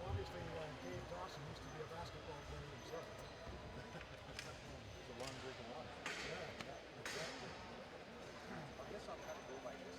Obviously, Dave Dawson used to be a basketball player himself. It's a long drink of water. Yeah, exactly. I guess I'll kind of go like this.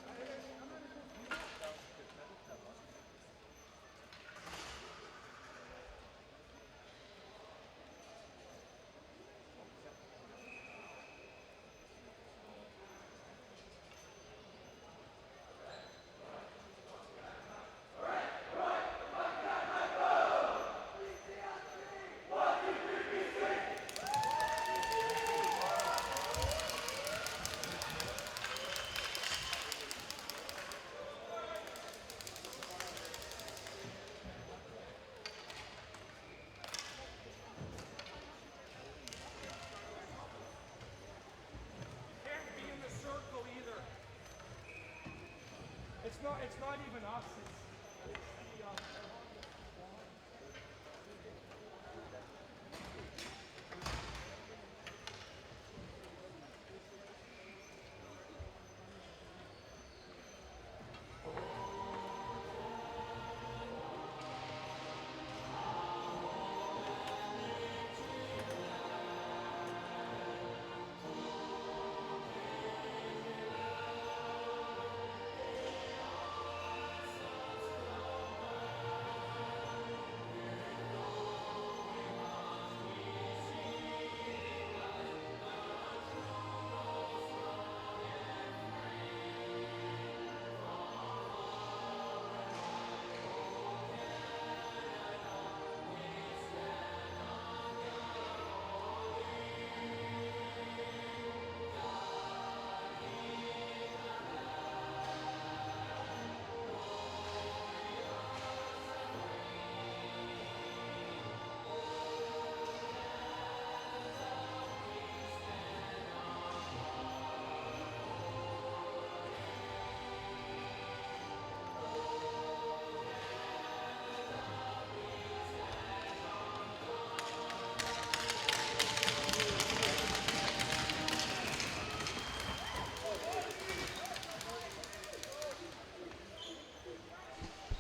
It's not even us. It's the,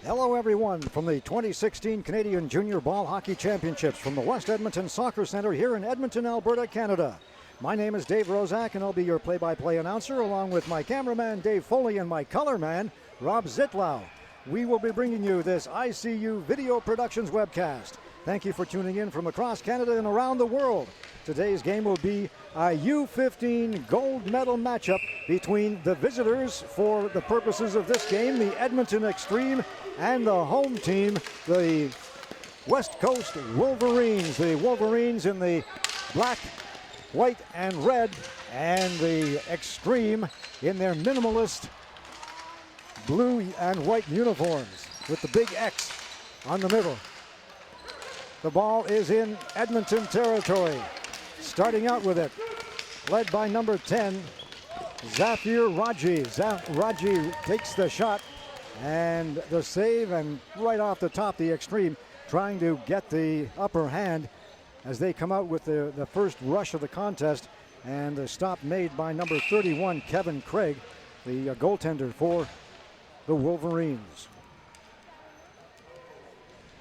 Hello, everyone, from the 2016 Canadian Junior Ball Hockey Championships from the West Edmonton Soccer Centre here in Edmonton, Alberta, Canada. My name is Dave Rozak, and I'll be your play-by-play announcer, along with my cameraman, Dave Foley, and my color man, Rob Zitlau. We will be bringing you this ICU Video Productions webcast. Thank you for tuning in from across Canada and around the world. Today's game will be a U-15 gold medal matchup between the visitors for the purposes of this game, the Edmonton Xtreme, and the home team, the West Coast Wolverines. The Wolverines in the black, white, and red, and the Xtreme in their minimalist blue and white uniforms with the big X on the middle. The ball is in Edmonton territory. Starting out with it, led by number 10, Zafir Raji. Raji takes the shot and the save, and right off the top, the Xtreme trying to get the upper hand as they come out with the first rush of the contest, and the stop made by number 31, Kevin Craig, the goaltender for the Wolverines.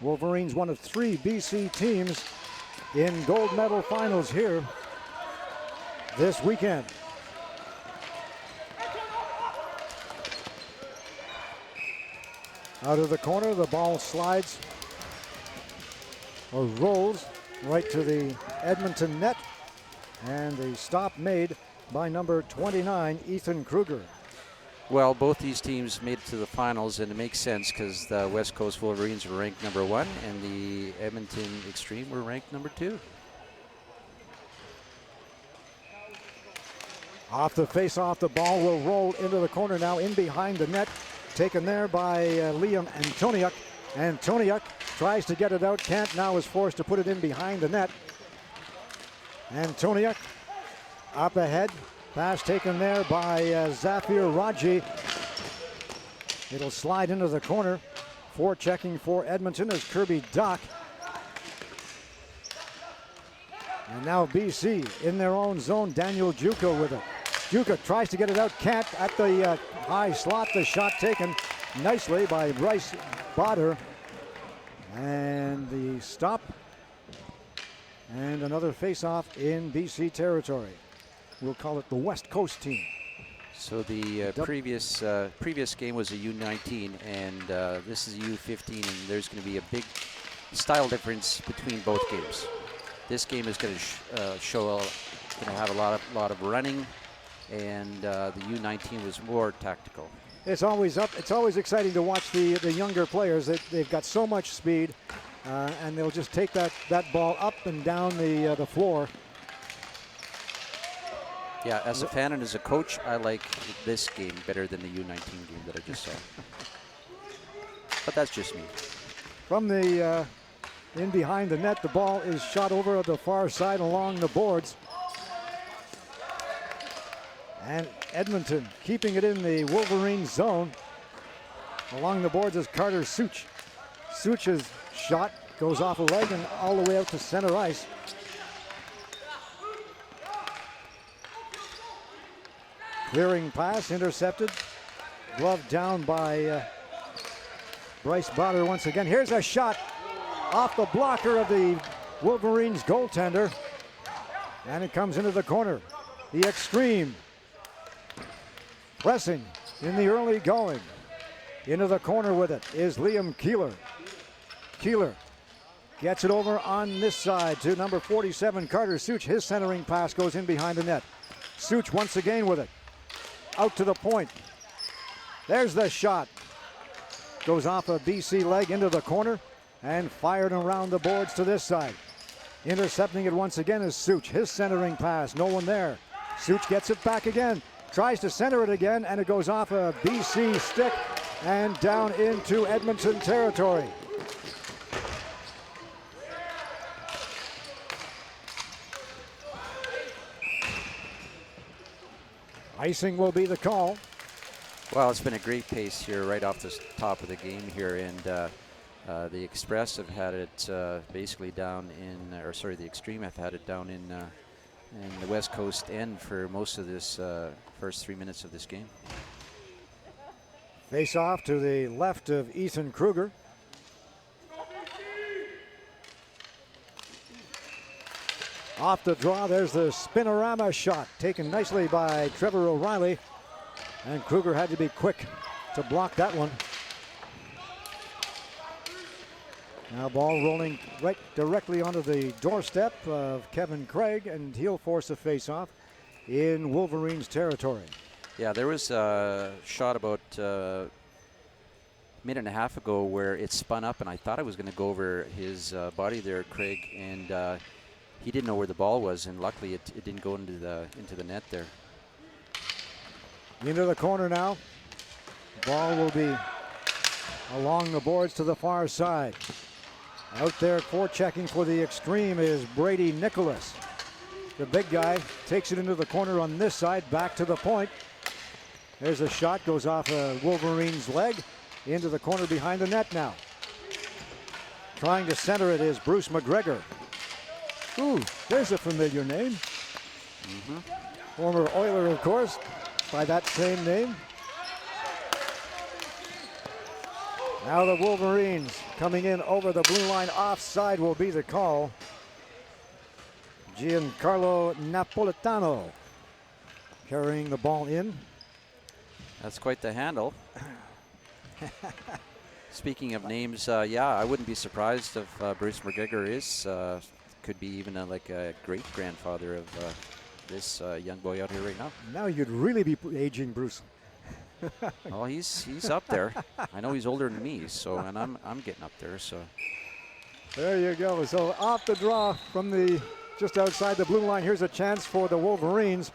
Wolverines, one of 3 BC teams in gold medal finals here this weekend. Out of the corner, the ball slides or rolls right to the Edmonton net, and the stop made by number 29, Ethan Kruger. Well, both these teams made it to the finals, and it makes sense because the West Coast Wolverines were ranked number 1 and the Edmonton Xtreme were ranked number 2. Off the face-off, the ball will roll into the corner now, in behind the net. Taken there by Liam Antoniuk. Antoniuk tries to get it out, can't, now is forced to put it in behind the net. Antoniuk up ahead. Pass taken there by Zafir Raji. It'll slide into the corner. Forechecking for Edmonton is Kirby Dock. And now BC in their own zone. Daniel Juka with it. Juka tries to get it out, can't. At the high slot, the shot taken nicely by Bryce Botter. And the stop. And another face-off in BC territory. We'll call it the West Coast team. So the previous game was a U-19, and this is a U-15, and there's going to be a big style difference between both games. This game is going to going to have a lot of running, and the U-19 was more tactical. It's always exciting to watch the younger players. They've got so much speed, and they'll just take that ball up and down the floor. Yeah, as a fan and as a coach, I like this game better than the U-19 game that I just saw. But that's just me. From the in behind the net, the ball is shot over the far side along the boards. And Edmonton keeping it in the Wolverines zone. Along the boards is Carter Such. Such's shot goes off a leg and all the way out to center ice. Clearing pass, intercepted. Glove down by Bryce Botter once again. Here's a shot off the blocker of the Wolverines goaltender. And it comes into the corner. The Xtreme pressing in the early going. Into the corner with it is Liam Keeler. Keeler gets it over on this side to number 47, Carter Such. His centering pass goes in behind the net. Such once again with it. Out to the point. There's the shot. Goes off a BC leg into the corner and fired around the boards to this side. Intercepting it once again is Such. His centering pass, no one there. Such gets it back again. Tries to center it again, and it goes off a BC stick and down into Edmonton territory. Icing will be the call. Well, it's been a great pace here right off the top of the game here, and the Express have had it basically down in, or sorry, the Xtreme have had it down in the West Coast end for most of this first 3 minutes of this game. Face off to the left of Ethan Kruger. Off the draw, there's the spinorama shot taken nicely by Trevor O'Reilly. And Kruger had to be quick to block that one. Now ball rolling right directly onto the doorstep of Kevin Craig, and he'll force a face-off in Wolverines territory. Yeah, there was a shot about a minute and a half ago where it spun up, and I thought it was going to go over his body there, Craig, and he didn't know where the ball was, and luckily it didn't go into the net there. Into the corner now. Ball will be along the boards to the far side. Out there forechecking for the Xtreme is Brady Nicholas. The big guy takes it into the corner on this side, back to the point. There's a shot, goes off a Wolverine's leg, into the corner behind the net now. Trying to center it is Bruce McGregor. Ooh, there's a familiar name. Former Oiler, of course, by that same name. Now the Wolverines coming in over the blue line. Offside will be the call. Giancarlo Napolitano carrying the ball in. That's quite the handle. Speaking of names, yeah, I wouldn't be surprised if Bruce McGregor is, could be even like a great-grandfather of this young boy out here right now. Now you'd really be aging Bruce. Well, he's up there. I know he's older than me, so, and I'm getting up there, so. There you go. So off the draw from the just outside the blue line. Here's a chance for the Wolverines.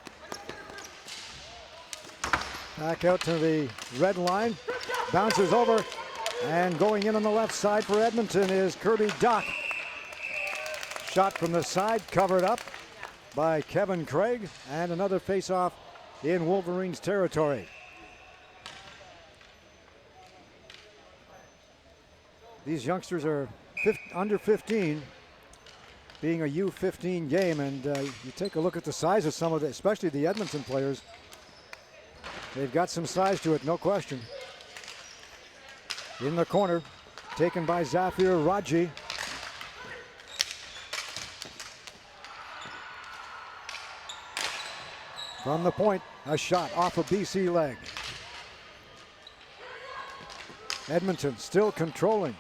Back out to the red line. Bounces over, and going in on the left side for Edmonton is Kirby Dock. Shot from the side, covered up by Kevin Craig, and another face-off in Wolverines territory. These youngsters are under 15, being a U-15 game, and you take a look at the size of some of the, especially the Edmonton players. They've got some size to it, no question. In the corner, taken by Zafir Raji. From the point, a shot off a BC leg. Edmonton still controlling.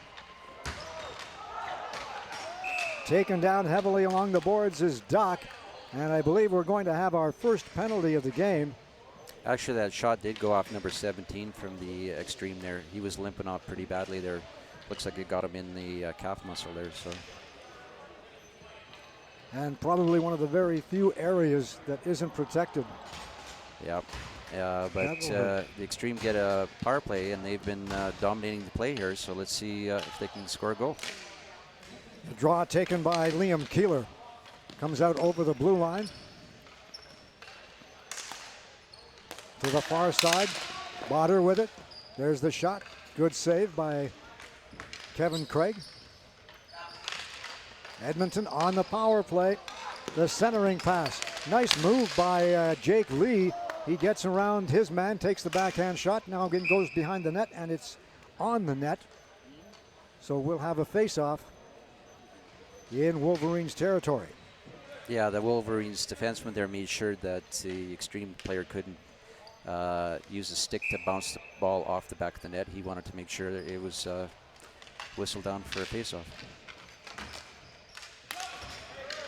Taken down heavily along the boards is Doc, and I believe we're going to have our first penalty of the game. Actually, that shot did go off number 17 from the Xtreme there. He was limping off pretty badly there. Looks like it got him in the calf muscle there. So. And probably one of the very few areas that isn't protected. Yep. But the Xtreme get a power play, and they've been dominating the play here. So let's see if they can score a goal. The draw taken by Liam Keeler. Comes out over the blue line. To the far side. Botter with it. There's the shot. Good save by Kevin Craig. Edmonton on the power play. The centering pass. Nice move by Jake Lee. He gets around his man, takes the backhand shot. Now again goes behind the net, and it's on the net. So we'll have a face-off in Wolverines territory. Yeah, the Wolverines defenseman there made sure that the Xtreme player couldn't use a stick to bounce the ball off the back of the net. He wanted to make sure that it was whistled down for a face-off.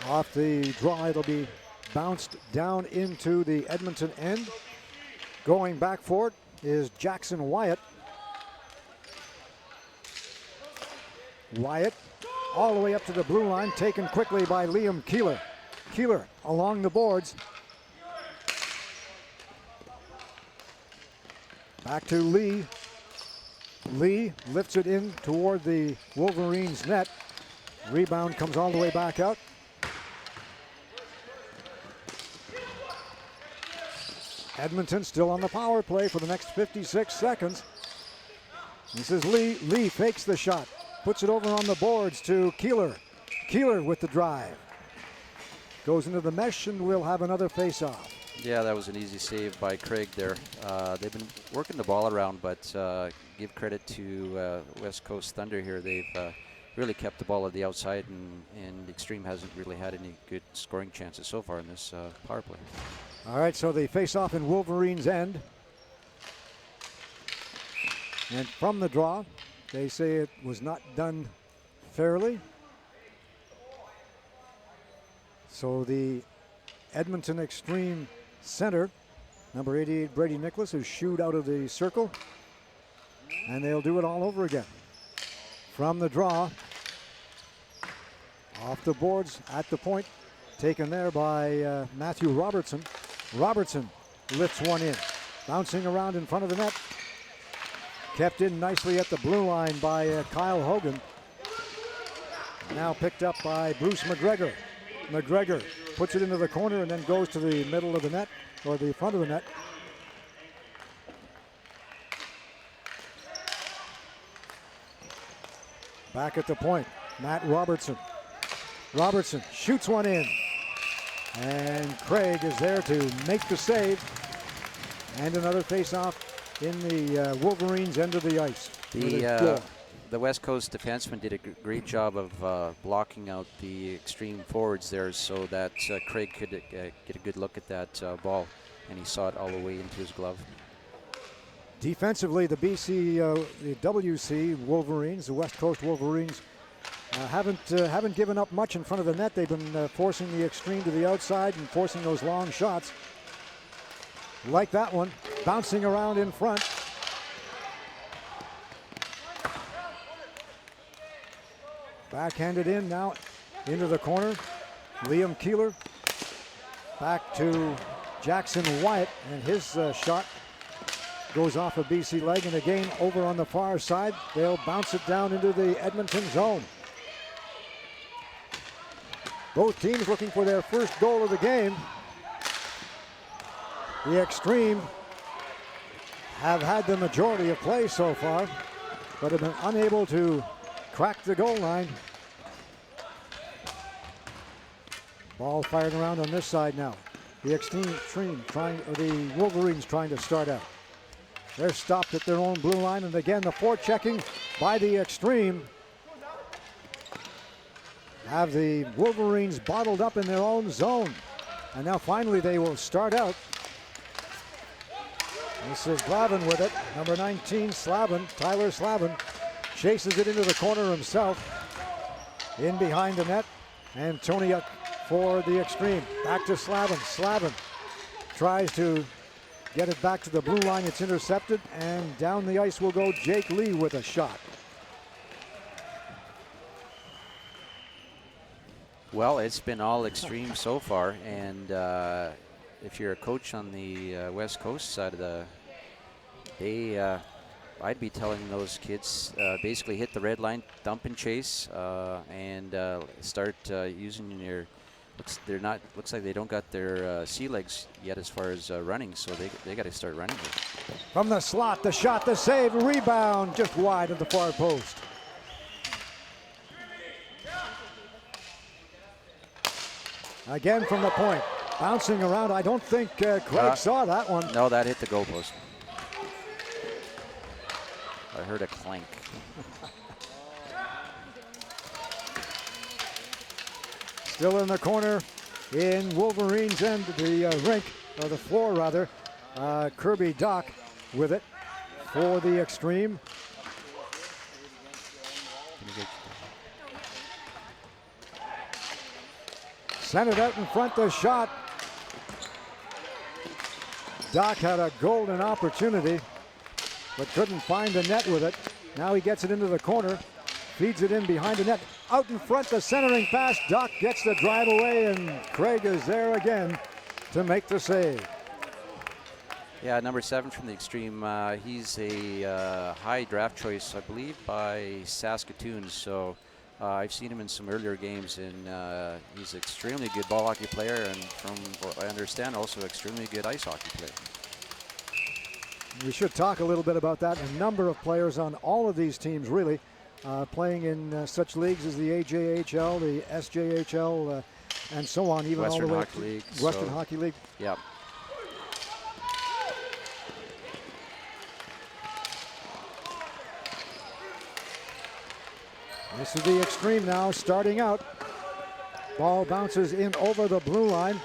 Off the draw, it'll be bounced down into the Edmonton end. Going back for it is Jackson Wyatt. Wyatt all the way up to the blue line, taken quickly by Liam Keeler. Keeler along the boards. Back to Lee. Lee lifts it in toward the Wolverines net. Rebound comes all the way back out. Edmonton still on the power play for the next 56 seconds. This is Lee. Lee fakes the shot. Puts it over on the boards to Keeler. Keeler with the drive. Goes into the mesh, and we'll have another face-off. Yeah, that was an easy save by Craig there. They've been working the ball around, but give credit to West Coast Thunder here. They've really kept the ball at the outside, and Xtreme hasn't really had any good scoring chances so far in this power play. All right, so the face-off in Wolverines' end. And from the draw, they say it was not done fairly. So the Edmonton Xtreme center, number 88, Brady Nicholas, is shooed out of the circle. And they'll do it all over again. From the draw, off the boards at the point, taken there by Matthew Robertson. Robertson lifts one in, bouncing around in front of the net. Kept in nicely at the blue line by Kyle Hogan. Now picked up by Bruce McGregor. McGregor puts it into the corner and then goes to the middle of the net, or the front of the net. Back at the point, Matt Robertson. Robertson shoots one in. And Craig is there to make the save. And another face-off in the Wolverines' end of the ice. The West Coast defenseman did a great job of blocking out the Xtreme forwards there so that Craig could get a good look at that ball, and he saw it all the way into his glove. Defensively, the the WC Wolverines, the West Coast Wolverines, haven't given up much in front of the net. They've been forcing the Xtreme to the outside and forcing those long shots. Like that one, bouncing around in front. Backhanded in now into the corner. Liam Keeler back to Jackson Wyatt, and his shot goes off a BC leg, and again over on the far side. They'll bounce it down into the Edmonton zone. Both teams looking for their first goal of the game. The Xtreme have had the majority of play so far, but have been unable to crack the goal line. Ball fired around on this side now. The Xtreme trying, or the Wolverines trying to start out. They're stopped at their own blue line, and again the forechecking by the Xtreme. Have the Wolverines bottled up in their own zone. And now finally they will start out. This is Glavin with it. Number 19, Slavin, Tyler Slavin, chases it into the corner himself. In behind the net. Antoniuk for the Xtreme. Back to Slavin. Slavin tries to get it back to the blue line. It's intercepted, and down the ice will go Jake Lee with a shot. Well, it's been all Xtreme so far, and if you're a coach on the West Coast side of I'd be telling those kids basically hit the red line, dump and chase, and start using your. Looks like they don't got their sea legs yet as far as running, so they got to start running here. From the slot, the shot, the save, rebound, just wide of the far post. Again from the point, bouncing around. I don't think Craig saw that one. No, that hit the goalpost. I heard a clank. Still in the corner in Wolverines end, the rink, or the floor rather. Kirby Doc with it for the Xtreme. Sent it out in front, the shot. Doc had a golden opportunity, but couldn't find the net with it. Now he gets it into the corner, feeds it in behind the net. Out in front, the centering pass. Doc gets the drive away, and Craig is there again to make the save. Yeah, number 7 from the Xtreme. He's a high draft choice, I believe, by Saskatoon. So I've seen him in some earlier games, and he's an extremely good ball hockey player, and from what I understand, also extremely good ice hockey player. We should talk a little bit about that. A number of players on all of these teams, really, playing in such leagues as the AJHL, the SJHL, and so on, even Western all the way Hockey to League, Western Hockey League. Yeah. This is the Xtreme now starting out. Ball bounces in over the blue line,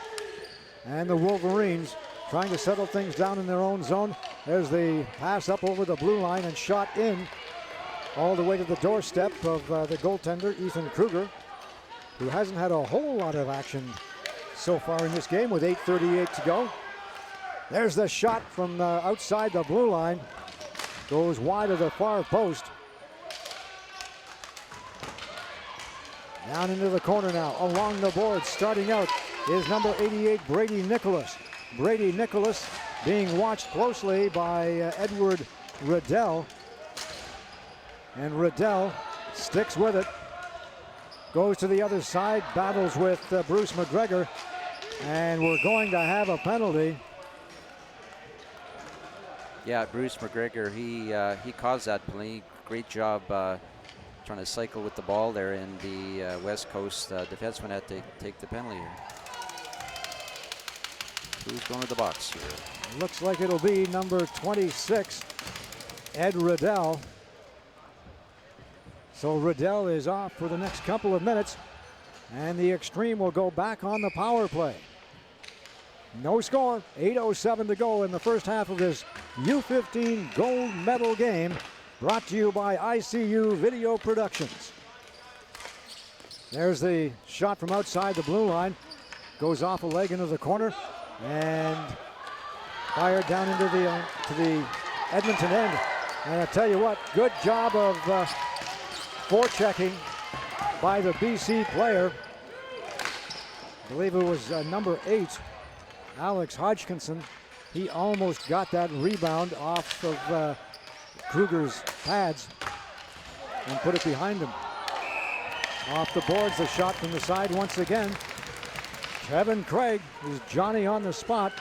and the Wolverines trying to settle things down in their own zone. There's the pass up over the blue line and shot in all the way to the doorstep of the goaltender, Ethan Kruger, who hasn't had a whole lot of action so far in this game with 8:38 to go. There's the shot from outside the blue line. Goes wide of the far post. Down into the corner now, along the board, starting out is number 88, Brady Nicholas. Brady Nicholas being watched closely by Edward Riddell. And Riddell sticks with it. Goes to the other side, battles with Bruce McGregor. And we're going to have a penalty. Yeah, Bruce McGregor, he caused that penalty. Great job trying to cycle with the ball there, and the West Coast defenseman had to take the penalty here. Who's going to the box here? Looks like it'll be number 26, Ed Riddell. So Riddell is off for the next couple of minutes, and the Xtreme will go back on the power play. No score, 8:07 to go in the first half of this U-15 gold medal game, brought to you by ICU Video Productions. There's the shot from outside the blue line. Goes off a leg into the corner and fired down into to the Edmonton end. And I tell you what, good job of forechecking by the BC player. I believe it was number 8, Alex Hodgkinson. He almost got that rebound off of Kruger's pads and put it behind him. Off the boards, the shot from the side once again. Kevin Craig is Johnny on the spot.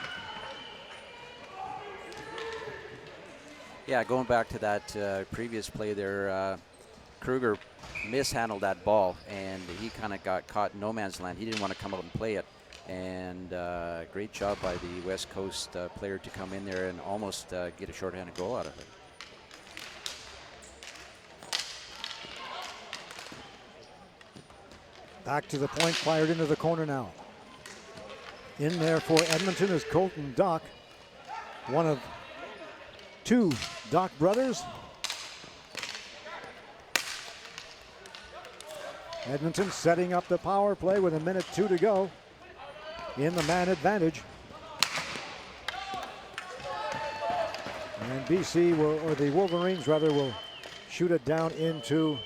Yeah, going back to that previous play there, Kruger mishandled that ball, and he kind of got caught in no man's land. He didn't want to come out and play it. And great job by the West Coast player to come in there and almost get a shorthanded goal out of it. Back to the point, fired into the corner now. In there for Edmonton is Colton Dock, one of two Dock brothers. Edmonton setting up the power play with 1:02 to go in the man advantage. And BC will, or the Wolverines rather, will shoot it down into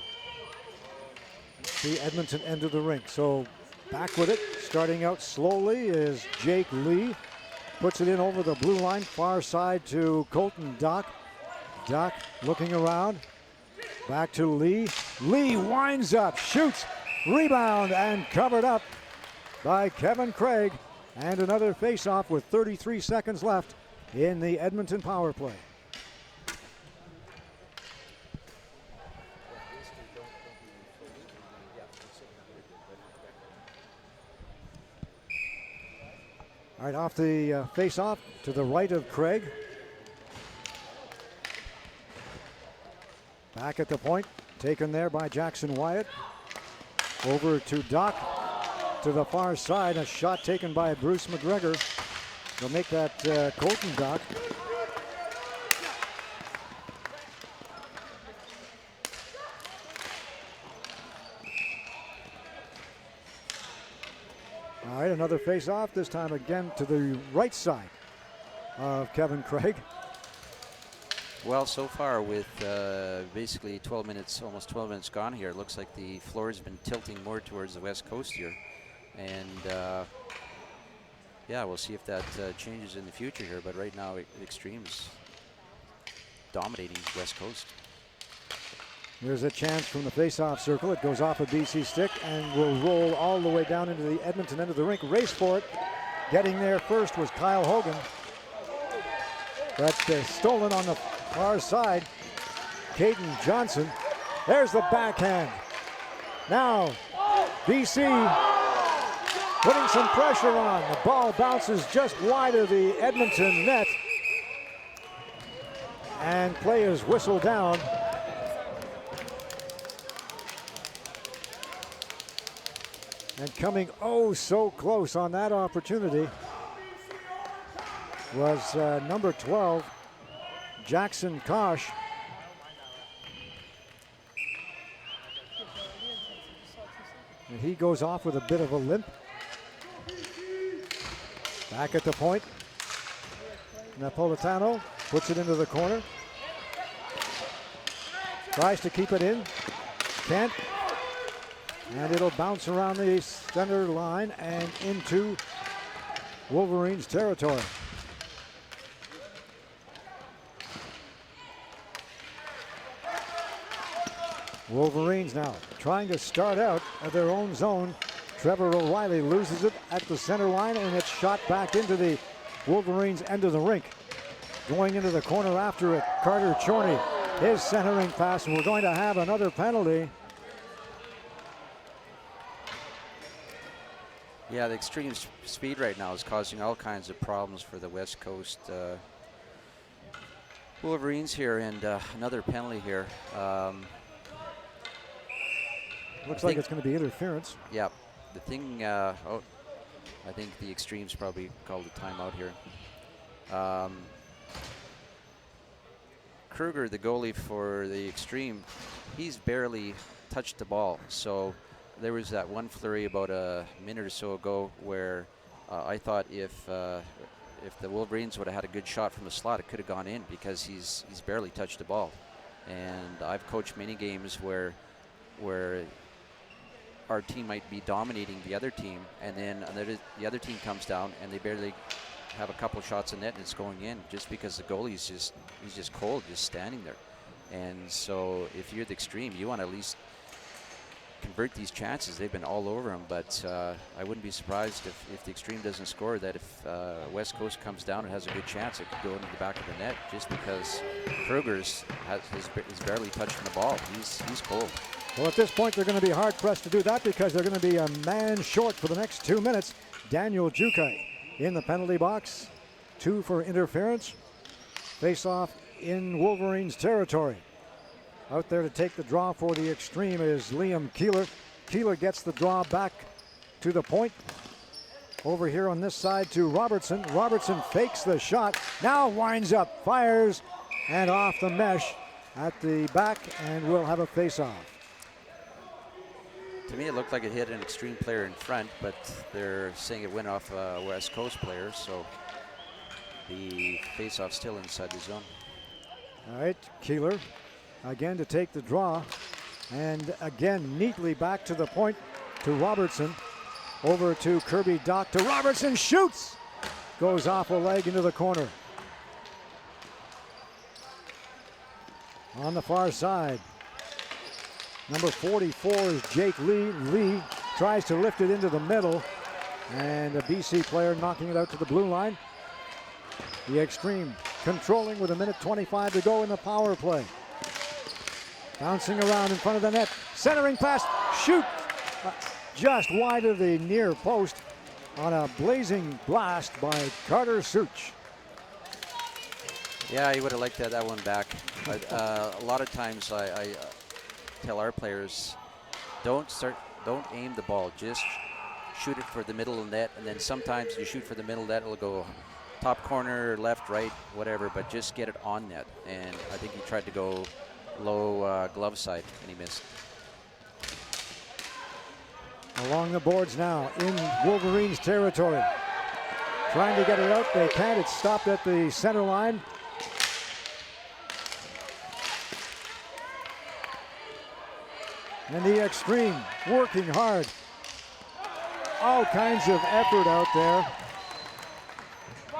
the Edmonton end of the rink. So back with it, starting out slowly is Jake Lee. Puts it in over the blue line, far side to Colton Dock. Dock looking around. Back to Lee. Lee winds up, shoots, rebound, and covered up by Kevin Craig. And another face-off with 33 seconds left in the Edmonton power play. All right, off the face-off to the right of Craig. Back at the point, taken there by Jackson Wyatt. Over to Dock, to the far side, a shot taken by Bruce McGregor. They'll make that Colton Dock. All right, another face-off, this time again to the right side of Kevin Craig. Well, so far with basically 12 minutes, almost 12 minutes gone here, it looks like the floor has been tilting more towards the West Coast here. And yeah, we'll see if that changes in the future here. But right now, Xtreme's dominating West Coast. There's a chance from the face-off circle. It goes off a BC stick and will roll all the way down into the Edmonton end of the rink. Race for it. Getting there first was Kyle Hogan. But stolen on the far side. Caden Johnson. There's the backhand. Now, BC putting some pressure on. The ball bounces just wide of the Edmonton net. And play is whistled down. And coming oh so close on that opportunity was number 12, Jackson Kosh. And he goes off with a bit of a limp. Back at the point. Napolitano puts it into the corner. Tries to keep it in. Can't. And it'll bounce around the center line and into Wolverines territory. Wolverines now trying to start out at their own zone. Trevor O'Reilly loses it at the center line, and it's shot back into the Wolverines end of the rink. Going into the corner after it, Carter Chorney, his centering pass, and we're going to have another penalty. Yeah, the extreme speed right now is causing all kinds of problems for the West Coast Wolverines here, and another penalty here. Looks like it's going to be interference. Yeah, the thing, I think the Extremes probably called a timeout here. Kruger, the goalie for the Extreme, he's barely touched the ball. So there was that one flurry about a minute or so ago where I thought if the Wolverines would have had a good shot from the slot, it could have gone in because he's barely touched the ball. And I've coached many games where our team might be dominating the other team, and then the other team comes down and they barely have a couple shots in net and it's going in just because the goalie's he's just cold, just standing there. And so if you're the Extreme, you want to at least convert these chances. They've been all over them, but I wouldn't be surprised if the Extreme doesn't score, that if West Coast comes down and has a good chance, it could go into the back of the net just because Kruger's is barely touching the ball. He's cold. Well, at this point, they're going to be hard-pressed to do that because they're going to be a man short for the next 2 minutes. Daniel Jukai in the penalty box. 2 for interference. Face-off in Wolverines territory. Out there to take the draw for the Xtreme is Liam Keeler. Keeler gets the draw back to the point. Over here on this side to Robertson. Robertson fakes the shot. Now winds up, fires, and off the mesh at the back, and we'll have a face-off. To me, it looked like it hit an Xtreme player in front, but they're saying it went off a West Coast player, so the face-off still inside the zone. All right, Keeler again to take the draw, and again neatly back to the point to Robertson. Over to Kirby Dock to Robertson, shoots! Goes off a leg into the corner. On the far side, number 44 is Jake Lee. Lee tries to lift it into the middle, and a BC player knocking it out to the blue line. The Xtreme controlling with 1:25 to go in the power play. Bouncing around in front of the net, centering pass, shoot! Just wide of the near post on a blazing blast by Carter Such. Yeah, he would have liked that one back. But a lot of times I tell our players, don't aim the ball, just shoot it for the middle of the net, and then sometimes you shoot for the middle of the net, it'll go top corner, left, right, whatever, but just get it on net. And I think he tried to go low glove side, and he missed. Along the boards now in Wolverines territory. Trying to get it out, they can't. It's stopped at the center line. And the Xtreme working hard. All kinds of effort out there.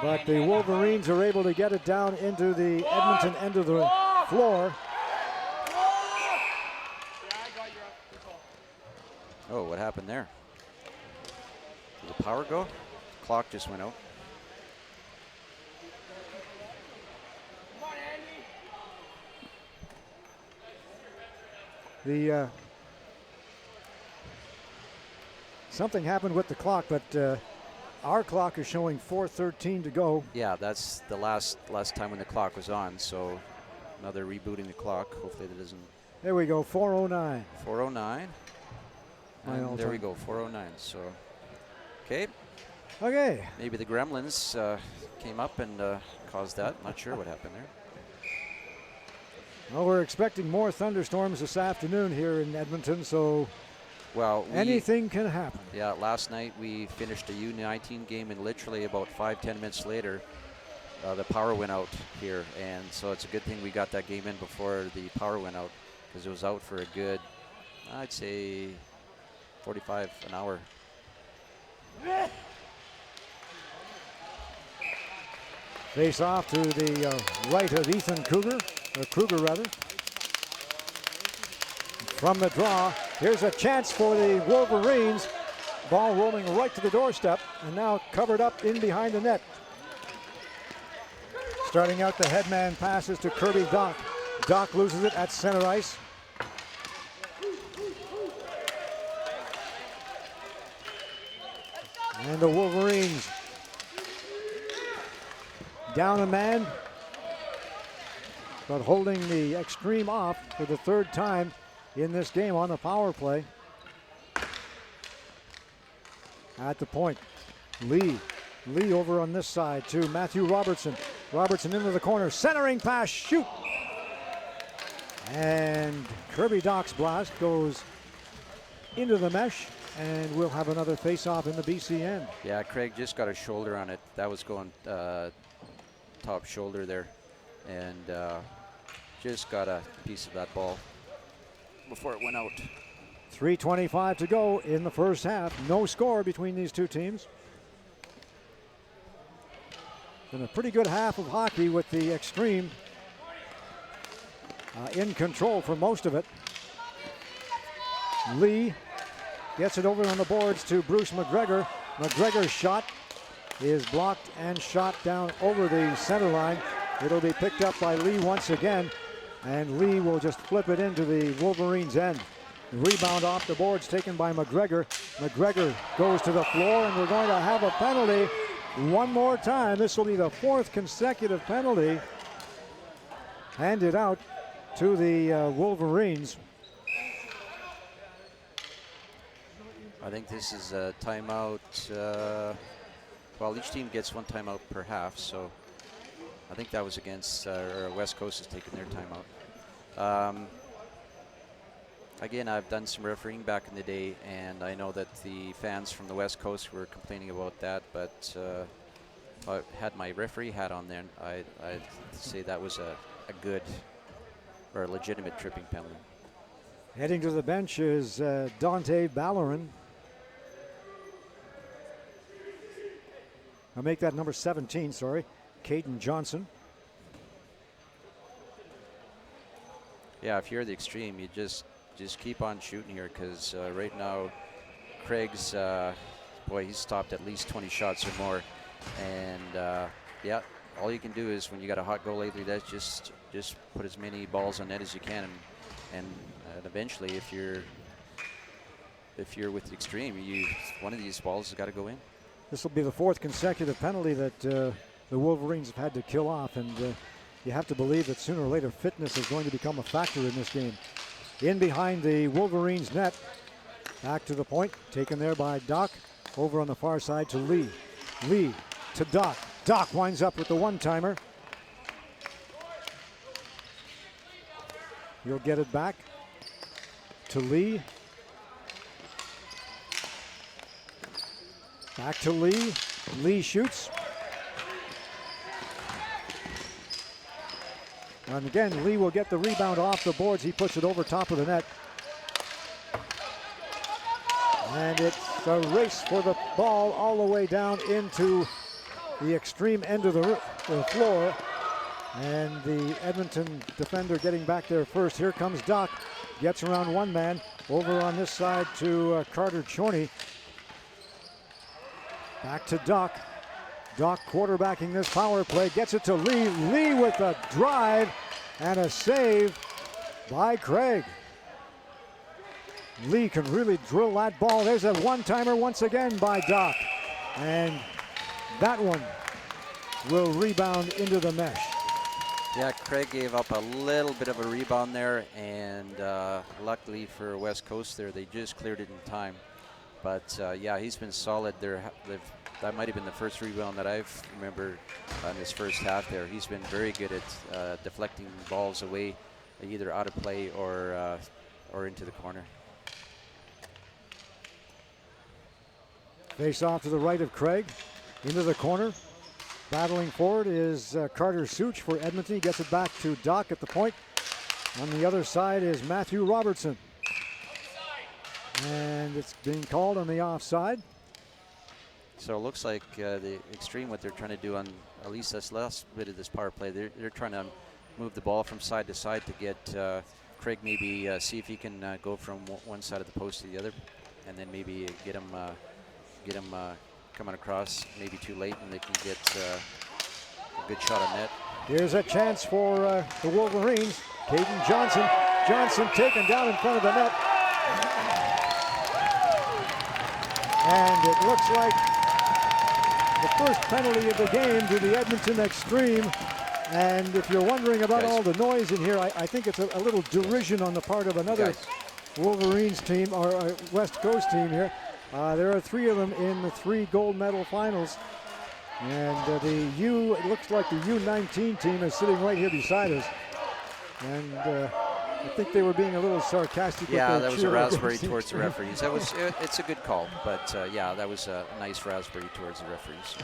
But the Wolverines are able to get it down into the Edmonton end of the floor. Oh, what happened there? Did the power go? Clock just went out. Something happened with the clock, but our clock is showing 4:13 to go. Yeah, that's the last time when the clock was on, so another rebooting the clock. Hopefully that doesn't. There we go, 4:09. 4:09. And there we go, 4:09. So, okay. Okay. Maybe the Gremlins came up and caused that. Not sure what happened there. Well, we're expecting more thunderstorms this afternoon here in Edmonton, so anything can happen. Yeah, last night we finished a U-19 game, and literally about 5-10 minutes later, the power went out here. And so it's a good thing we got that game in before the power went out, because it was out for a good, I'd say, 45 an hour. Face off to the right of Ethan Kruger, or Kruger rather. From the draw, here's a chance for the Wolverines. Ball rolling right to the doorstep, and now covered up in behind the net. Starting out, the headman passes to Kirby Dock. Dock loses it at center ice. And the Wolverines down a man, but holding the Xtreme off for the third time in this game on the power play. At the point, Lee over on this side to Matthew Robertson. Robertson into the corner, centering pass, shoot! And Kirby Dock's blast goes into the mesh, and we'll have another face-off in the BC end. Yeah, Craig just got a shoulder on it. That was going top shoulder there, and just got a piece of that ball before it went out. 3:25 to go in the first half. No score between these two teams. Been a pretty good half of hockey with the Xtreme in control for most of it. Lee gets it over on the boards to Bruce McGregor. McGregor's shot is blocked and shot down over the center line. It'll be picked up by Lee once again, and Lee will just flip it into the Wolverines' end. Rebound off the boards taken by McGregor. McGregor goes to the floor, and we're going to have a penalty one more time. This will be the 4th consecutive penalty handed out to the Wolverines. I think this is a timeout. Well, each team gets 1 timeout per half, so I think that was against West Coast is taking their timeout. Again, I've done some refereeing back in the day, and I know that the fans from the West Coast were complaining about that, but I had my referee hat on there, and I'd say that was a good or a legitimate tripping penalty. Heading to the bench is Dante Ballerin. I'll make that number 17, sorry. Caden Johnson. Yeah, if you're the Xtreme, you just keep on shooting here, because right now Craig's boy, he's stopped at least 20 shots or more, and yeah, all you can do is when you got a hot goal lately, that's just put as many balls on net as you can, and eventually if you're with the Xtreme, one of these balls has got to go in. This will be the 4th consecutive penalty that the Wolverines have had to kill off, and you have to believe that sooner or later fitness is going to become a factor in this game. In behind the Wolverines net, back to the point, taken there by Doc, over on the far side to Lee. Lee to Doc. Doc winds up with the one-timer. He'll get it back to Lee. Back to Lee. Lee shoots. And again, Lee will get the rebound off the boards. He puts it over top of the net. And it's a race for the ball all the way down into the extreme end of the floor. And the Edmonton defender getting back there first. Here comes Doc. Gets around one man. Over on this side to Carter Chorney. Back to Doc. Doc quarterbacking this power play. Gets it to Lee. Lee with a drive and a save by Craig. Lee can really drill that ball. There's a one-timer once again by Doc. And that one will rebound into the mesh. Yeah, Craig gave up a little bit of a rebound there, and luckily for West Coast there, they just cleared it in time. But yeah, he's been solid there. That might have been the first rebound that I've remembered in this first half there. He's been very good at deflecting balls away, either out of play or into the corner. Face off to the right of Craig, into the corner. Battling forward is Carter Such for Edmonton. He gets it back to Doc at the point. On the other side is Matthew Robertson. And it's being called on the offside. So it looks like the Xtreme, what they're trying to do on at least this last bit of this power play, they're trying to move the ball from side to side to get Craig maybe see if he can go from one side of the post to the other, and then maybe get him coming across maybe too late, and they can get a good shot on net. Here's a chance for the Wolverines. Caden Johnson. Johnson taken down in front of the net. And it looks like the first penalty of the game to the Edmonton Xtreme. And if you're wondering about all the noise in here, I think it's a little derision on the part of another Wolverines team, or West Coast team here. There are 3 of them in the 3 gold medal finals. And it looks like the U-19 team is sitting right here beside us. And I think they were being a little sarcastic. Yeah, that was a raspberry towards the referees. It's a good call, but yeah, that was a nice raspberry towards the referees.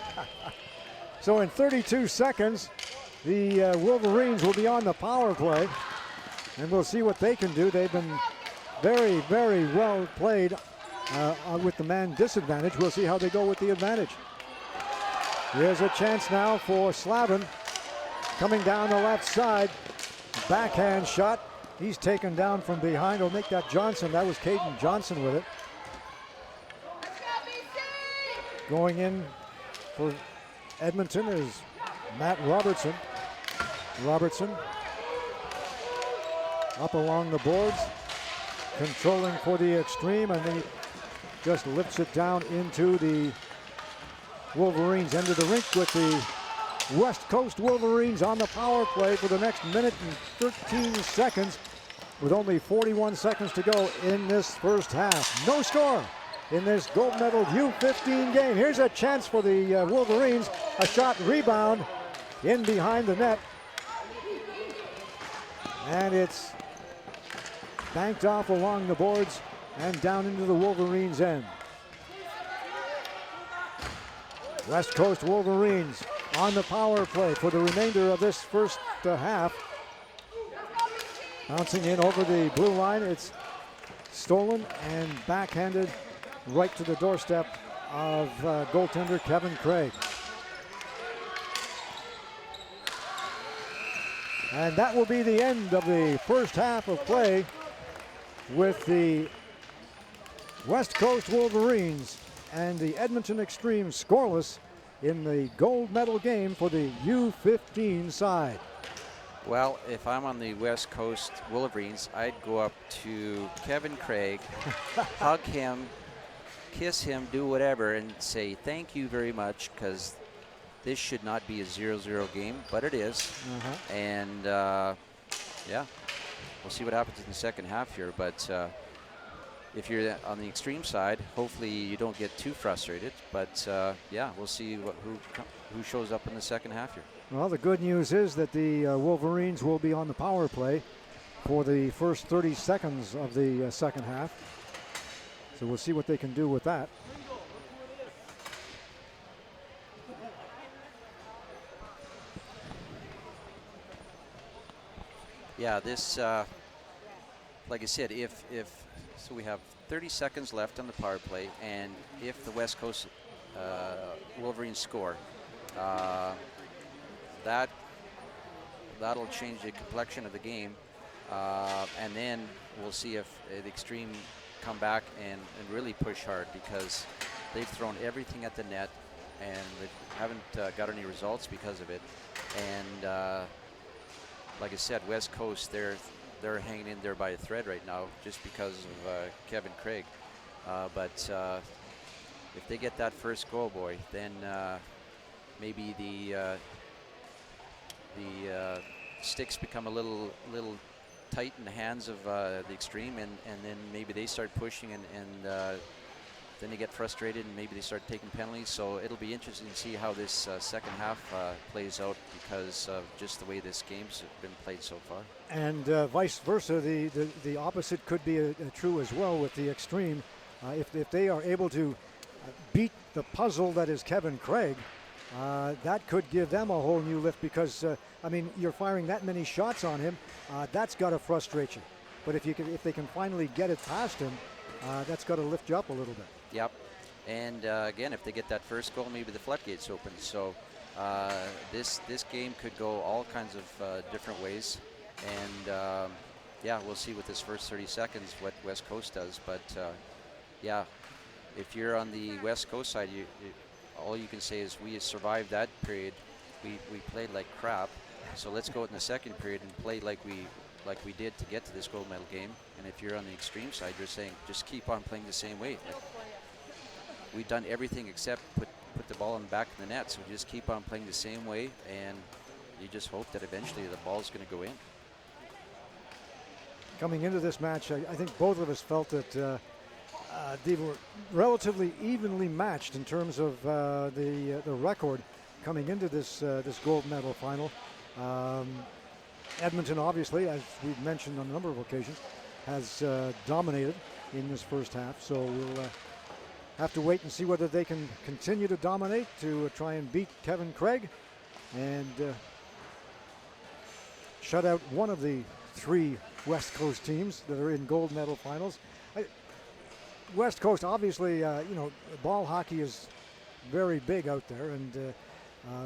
So in 32 seconds, the Wolverines will be on the power play, and we'll see what they can do. They've been very, very well played with the man disadvantage. We'll see how they go with the advantage. Here's a chance now for Slavin, coming down the left side. Backhand shot. He's taken down from behind. He'll make that Johnson. That was Caden Johnson with it. Going in for Edmonton is Matt Robertson. Robertson up along the boards. controlling for the Xtreme, and he just lifts it down into the Wolverines end of the rink with the West Coast Wolverines on the power play for the next minute and 13 seconds with only 41 seconds to go in this first half. No score in this gold medal U-15 game. Here's a chance for the Wolverines. A shot rebound in behind the net. And it's banked off along the boards and down into the Wolverines' end. West Coast Wolverines on the power play for the remainder of this first half. Bouncing in over the blue line. It's stolen and backhanded right to the doorstep of goaltender Kevin Craig. And that will be the end of the first half of play, with the West Coast Wolverines and the Edmonton Xtreme scoreless in the gold medal game for the U-15 side. Well, if I'm on the West Coast Wolverines, I'd go up to Kevin Craig, hug him, kiss him, do whatever, and say thank you very much, because this should not be a 0-0 game, but it is. And yeah, we'll see what happens in the second half here. But if you're on the Xtreme side, hopefully you don't get too frustrated. But yeah, we'll see who shows up in the second half here. Well, the good news is that the Wolverines will be on the power play for the first 30 seconds of the second half. So we'll see what they can do with that. Yeah, this, like I said, if so we have 30 seconds left on the power play, and if the West Coast Wolverines score, that'll change the complexion of the game, and then we'll see if the Xtreme come back and really push hard, because they've thrown everything at the net and they haven't got any results because of it. And like I said, West Coast, they're hanging in there by a thread right now just because of Kevin Craig. But if they get that first goal, boy, then maybe the sticks become a little tight in the hands of the Xtreme, and then maybe they start pushing, and then they get frustrated, and maybe they start taking penalties. So it'll be interesting to see how this second half plays out, because of just the way this game's been played so far. And vice versa, the opposite could be true as well with the Xtreme. If they are able to beat the puzzle that is Kevin Craig, that could give them a whole new lift, because I mean, you're firing that many shots on him, that's got to frustrate you. But if they can finally get it past him, that's got to lift you up a little bit. Yep. And again, if they get that first goal, maybe the floodgates open. So this game could go all kinds of different ways. And yeah, we'll see with this first 30 seconds what West Coast does. But yeah, if you're on the West Coast side, all you can say is we survived that period. We played like crap. So let's go in the second period and play like we did to get to this gold medal game. And if you're on the Xtreme side, you're saying just keep on playing the same way. Like, we've done everything except put the ball in the back of the net. So just keep on playing the same way, and you just hope that eventually the ball's going to go in. Coming into this match, I think both of us felt that they were relatively evenly matched in terms of the record coming into this gold medal final. Edmonton, obviously, as we've mentioned on a number of occasions, has dominated in this first half. So we'll have to wait and see whether they can continue to dominate to try and beat Kevin Craig and shut out one of the three West Coast teams that are in gold medal finals. West Coast, obviously, you know, ball hockey is very big out there, and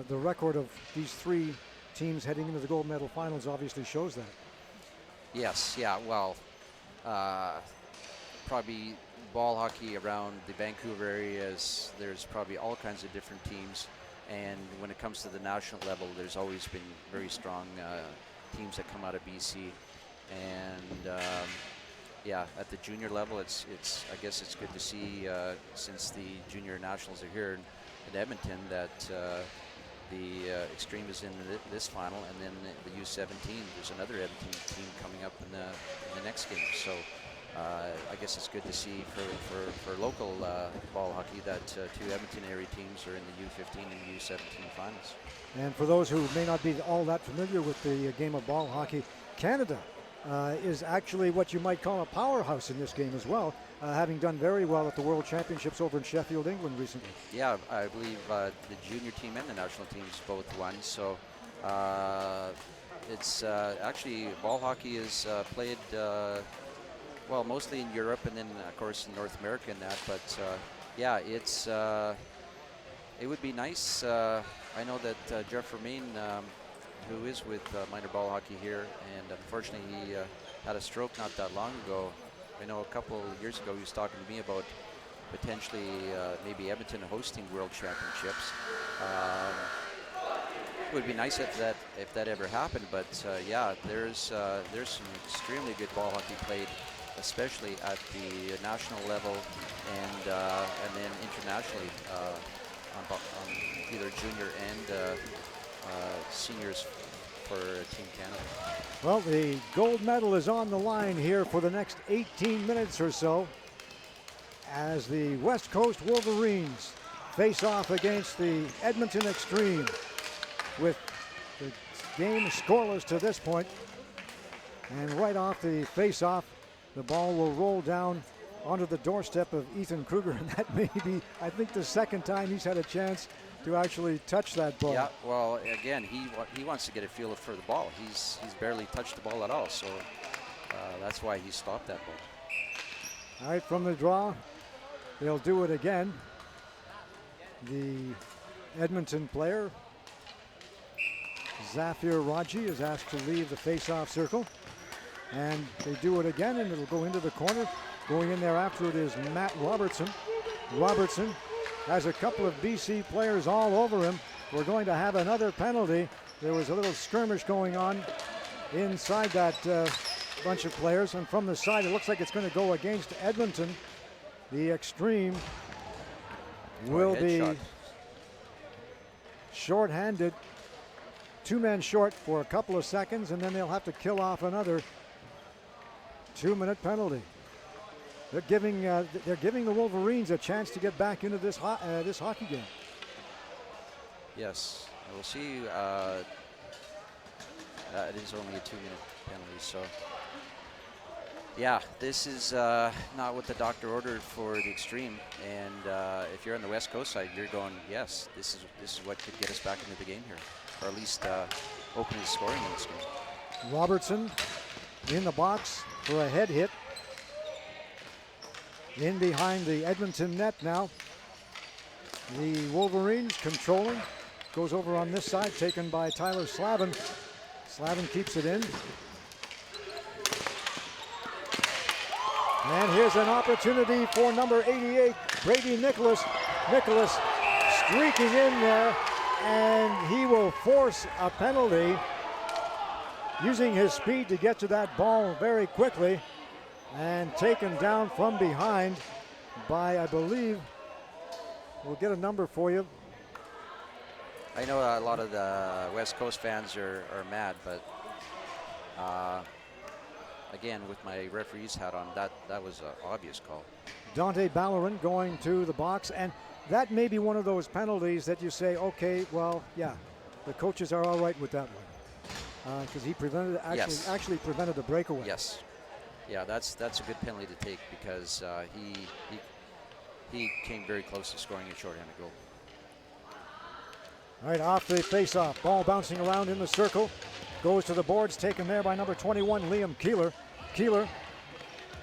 the record of these three teams heading into the gold medal finals obviously shows that. Yes, yeah, well, probably ball hockey around the Vancouver areas, there's probably all kinds of different teams, and when it comes to the national level, there's always been very strong teams that come out of BC, and yeah, at the junior level, it's I guess it's good to see since the junior nationals are here in Edmonton that the Xtreme is in this final, and then the U-17. There's another Edmonton team coming up in the next game. So I guess it's good to see for local ball hockey that two Edmonton area teams are in the U-15 and U-17 finals. And for those who may not be all that familiar with the game of ball hockey, Canada is actually what you might call a powerhouse in this game as well, having done very well at the World Championships over in Sheffield, England recently. Yeah, I believe the junior team and the national teams both won. So it's actually ball hockey is played well mostly in Europe and then of course in North America and that. But yeah, it would be nice. I know that Jeff Romain, who is with minor ball hockey here, and unfortunately he had a stroke not that long ago. I know a couple of years ago he was talking to me about potentially maybe Edmonton hosting World Championships. It would be nice if that ever happened, but yeah, there's some extremely good ball hockey played, especially at the national level and then internationally on either junior and seniors for Team Canada. Well, the gold medal is on the line here for the next 18 minutes or so as the West Coast Wolverines face off against the Edmonton Xtreme, with the game scoreless to this point. And right off the face-off, the ball will roll down onto the doorstep of Ethan Kruger, and that may be, I think, the second time he's had a chance to actually touch that ball. Yeah, well, again, he wants to get a feel for the ball. He's barely touched the ball at all, so that's why he stopped that ball. All right, from the draw, they'll do it again. The Edmonton player, Zafir Raji, is asked to leave the face-off circle, and they do it again, and it'll go into the corner. Going in there after it is Matt Robertson. Robertson has a couple of BC players all over him. We're going to have another penalty. There was a little skirmish going on inside that bunch of players, and from the side it looks like it's going to go against Edmonton. The Xtreme will be short-handed, 2 men short for a couple of seconds, and then they'll have to kill off another 2-minute penalty. They're giving the Wolverines a chance to get back into this hockey game. Yes, we'll see. It is only a 2-minute penalty, so yeah, this is not what the doctor ordered for the Xtreme. And if you're on the West Coast side, you're going, yes, this is what could get us back into the game here, or at least open the scoring in this game. Robertson in the box for a head hit. In behind the Edmonton net now. The Wolverines controlling. Goes over on this side, taken by Tyler Slavin. Slavin keeps it in. And here's an opportunity for number 88, Brady Nicholas. Nicholas streaking in there, and he will force a penalty, using his speed to get to that ball very quickly, and taken down from behind by, I believe, we'll get a number for you. I know a lot of the West Coast fans are mad, but again, with my referee's hat on, that was an obvious call. Dante Ballerin going to the box, and that may be one of those penalties that you say, okay, well, yeah, the coaches are all right with that one, because he actually prevented a breakaway. Yes. Yeah, that's a good penalty to take, because he came very close to scoring a shorthanded goal. All right, off the face-off, ball bouncing around in the circle, goes to the boards, taken there by number 21, Liam Keeler. Keeler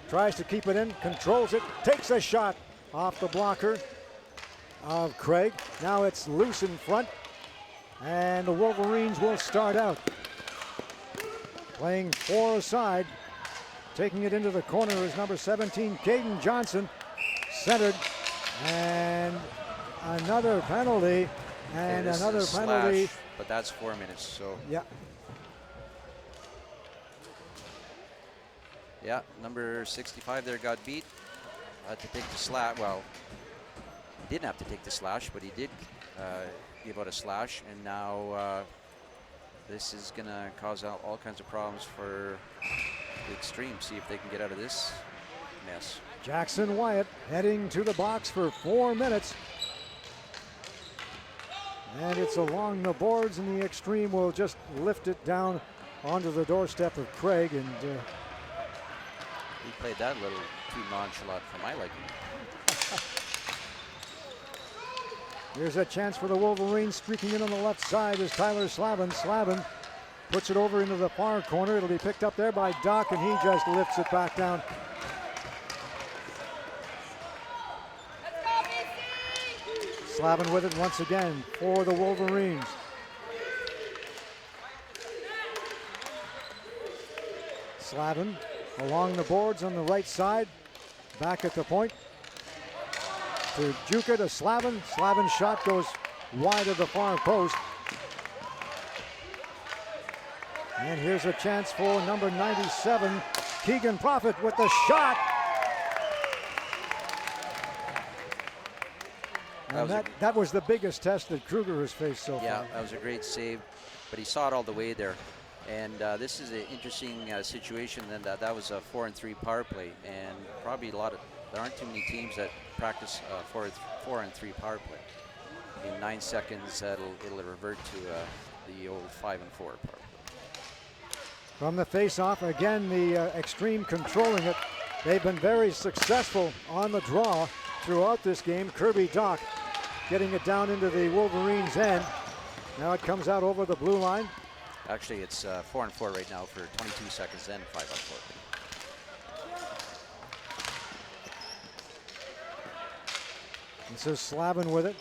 tries to keep it in, controls it, takes a shot off the blocker of Craig. Now it's loose in front, and the Wolverines will start out. Playing 4 aside. Taking it into the corner is number 17, Caden Johnson, centered, and another penalty, and another penalty. But that's 4 minutes, so. Yeah. Yeah, number 65 there got beat. Had to take the slash. Well, he didn't have to take the slash, but he did give out a slash. And now this is going to cause all kinds of problems for the Xtreme. See if they can get out of this mess. Jackson Wyatt heading to the box for 4 minutes. And it's along the boards, and the Xtreme will just lift it down onto the doorstep of Craig. And he played that a little too nonchalant for my liking. here's a chance for the Wolverines. Streaking in on the left side is Tyler Slavin. Slavin puts it over into the far corner. It'll be picked up there by Doc, and he just lifts it back down. Slavin with it once again for the Wolverines. Slavin along the boards on the right side. Back at the point to Juka to Slavin. Slavin's shot goes wide of the far post. And here's a chance for number 97, Keegan Profit with the shot. And that was the biggest test that Kruger has faced so far. Yeah, that was a great save, but he saw it all the way there. And this is an interesting situation. Then that was a 4-on-3 power play, and probably there aren't too many teams that practice 4-on-3 power play. In 9 seconds, it'll revert to the old 5-on-4 power play. From the face-off, again, the Xtreme controlling it. They've been very successful on the draw throughout this game. Kirby Doc getting it down into the Wolverines' end. Now it comes out over the blue line. Actually, it's 4-on-4 right now for 22 seconds, then 5-on-4. This is Slavin with it.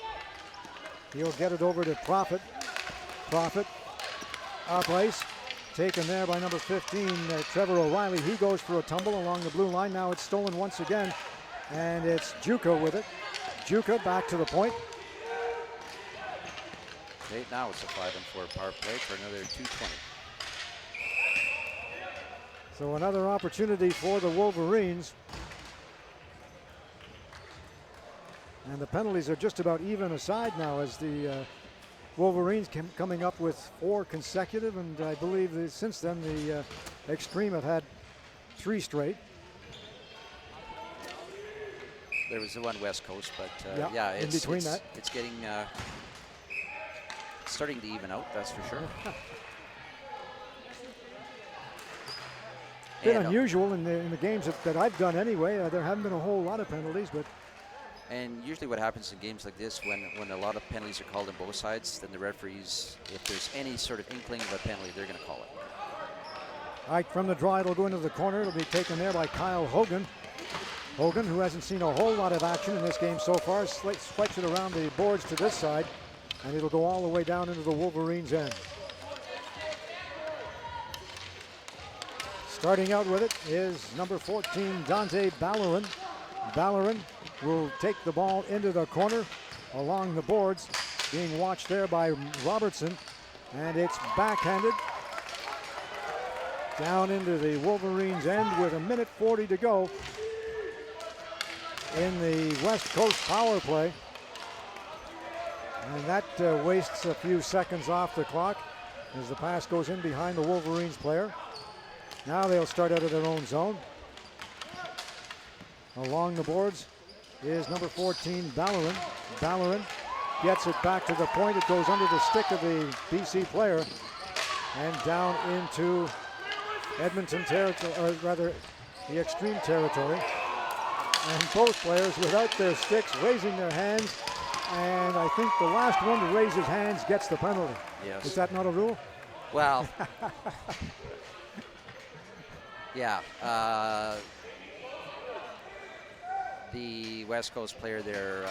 He'll get it over to Profit. Profit up ice. Taken there by number 15, Trevor O'Reilly. He goes for a tumble along the blue line. Now it's stolen once again, and it's Juka with it. Juka back to the point. Okay, now it's a 5-on-4 power play for another 2:20. So another opportunity for the Wolverines. And the penalties are just about even aside now, as the Wolverines coming up with 4 consecutive, and I believe that since then the Xtreme have had 3 straight. There was the one West Coast, but yeah, it's getting starting to even out, that's for sure. Bit unusual in the games that I've done anyway. There haven't been a whole lot of penalties, but. And usually what happens in games like this, when a lot of penalties are called on both sides, then the referees, if there's any sort of inkling of a penalty, they're going to call it. All right, from the draw, it'll go into the corner. It'll be taken there by Kyle Hogan. Hogan, who hasn't seen a whole lot of action in this game so far, swipes it around the boards to this side, and it'll go all the way down into the Wolverines' end. Starting out with it is number 14, Dante Ballerin. Ballerin will take the ball into the corner along the boards, being watched there by Robertson, and it's backhanded down into the Wolverines' end with 1:40 to go in the West Coast power play. And that wastes a few seconds off the clock as the pass goes in behind the Wolverines player. Now they'll start out of their own zone. Along the boards is number 14, Ballerin. Ballerin gets it back to the point. It goes under the stick of the BC player and down into Edmonton territory, or rather the Xtreme territory. And both players without their sticks, raising their hands. And I think the last one to raise his hands gets the penalty. Yes. Is that not a rule? Well, yeah. The West Coast player there,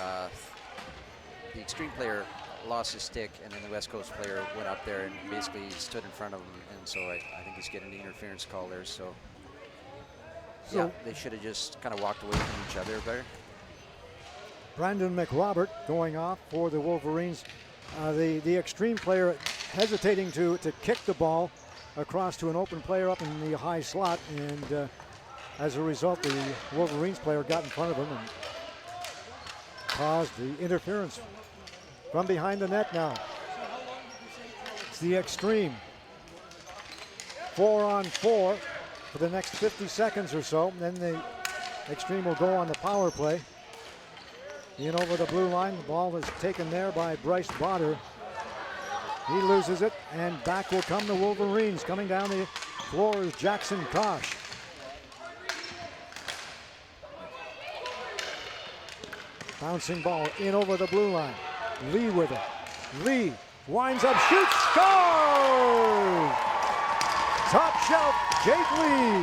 the Xtreme player lost his stick, and then the West Coast player went up there and basically stood in front of him, and so I think he's getting the interference call there. So yeah, they should have just kind of walked away from each other better. Brandon McRobert going off for the Wolverines. The Xtreme player hesitating to kick the ball across to an open player up in the high slot, and As a result, the Wolverines player got in front of him and caused the interference from behind the net now. It's the Xtreme. 4-on-4 for the next 50 seconds or so. Then the Xtreme will go on the power play. In over the blue line, the ball is taken there by Bryce Botter. He loses it, and back will come the Wolverines. Coming down the floor is Jackson Kosh. Bouncing ball in over the blue line. Lee with it. Lee winds up, shoots, scores! Top shelf, Jake Lee.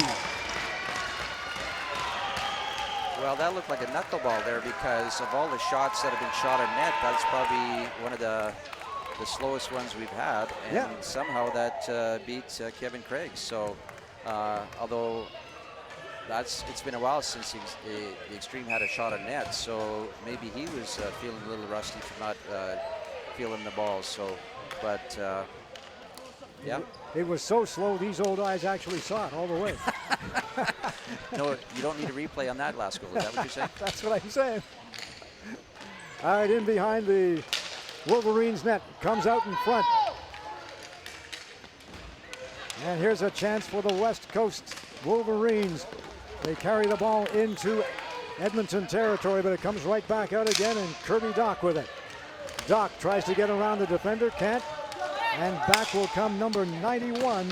Well, that looked like a knuckleball there because of all the shots that have been shot on net, that's probably one of the slowest ones we've had. And somehow that beats Kevin Craig. So, although it's been a while since the Xtreme had a shot on net, so maybe he was feeling a little rusty from not feeling the ball. So, but yeah. It was so slow, these old eyes actually saw it all the way. No, you don't need a replay on that last goal. Is that what you're saying? That's what I'm saying. All right, in behind the Wolverines net, comes out in front. And here's a chance for the West Coast Wolverines. They carry the ball into Edmonton territory, but it comes right back out again, and Kirby Doc with it. Doc tries to get around the defender, can't. And back will come number 91,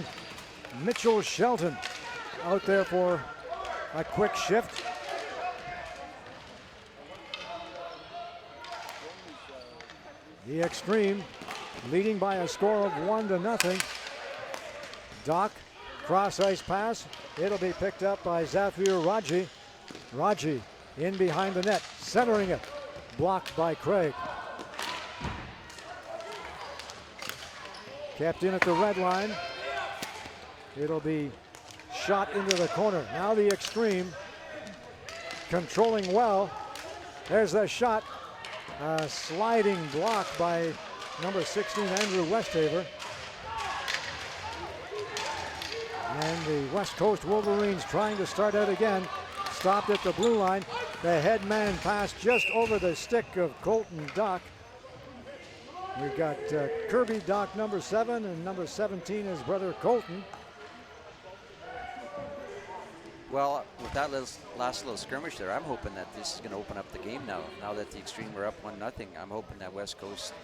Mitchell Shelton, out there for a quick shift. The Xtreme leading by a score of 1-0. Doc, cross ice pass. It'll be picked up by Zafir Raji. Raji in behind the net, centering it. Blocked by Craig. Kept in at the red line. It'll be shot into the corner. Now the Xtreme controlling well. There's the shot. Sliding block by number 16, Andrew Westhaver. And the West Coast Wolverines trying to start out again. Stopped at the blue line. The head man pass just over the stick of Colton Doc. We've got Kirby Doc, number 7, and number 17 is brother Colton. Well, with that last little skirmish there, I'm hoping that this is going to open up the game now. Now that the Xtreme are up 1-0, I'm hoping that West Coast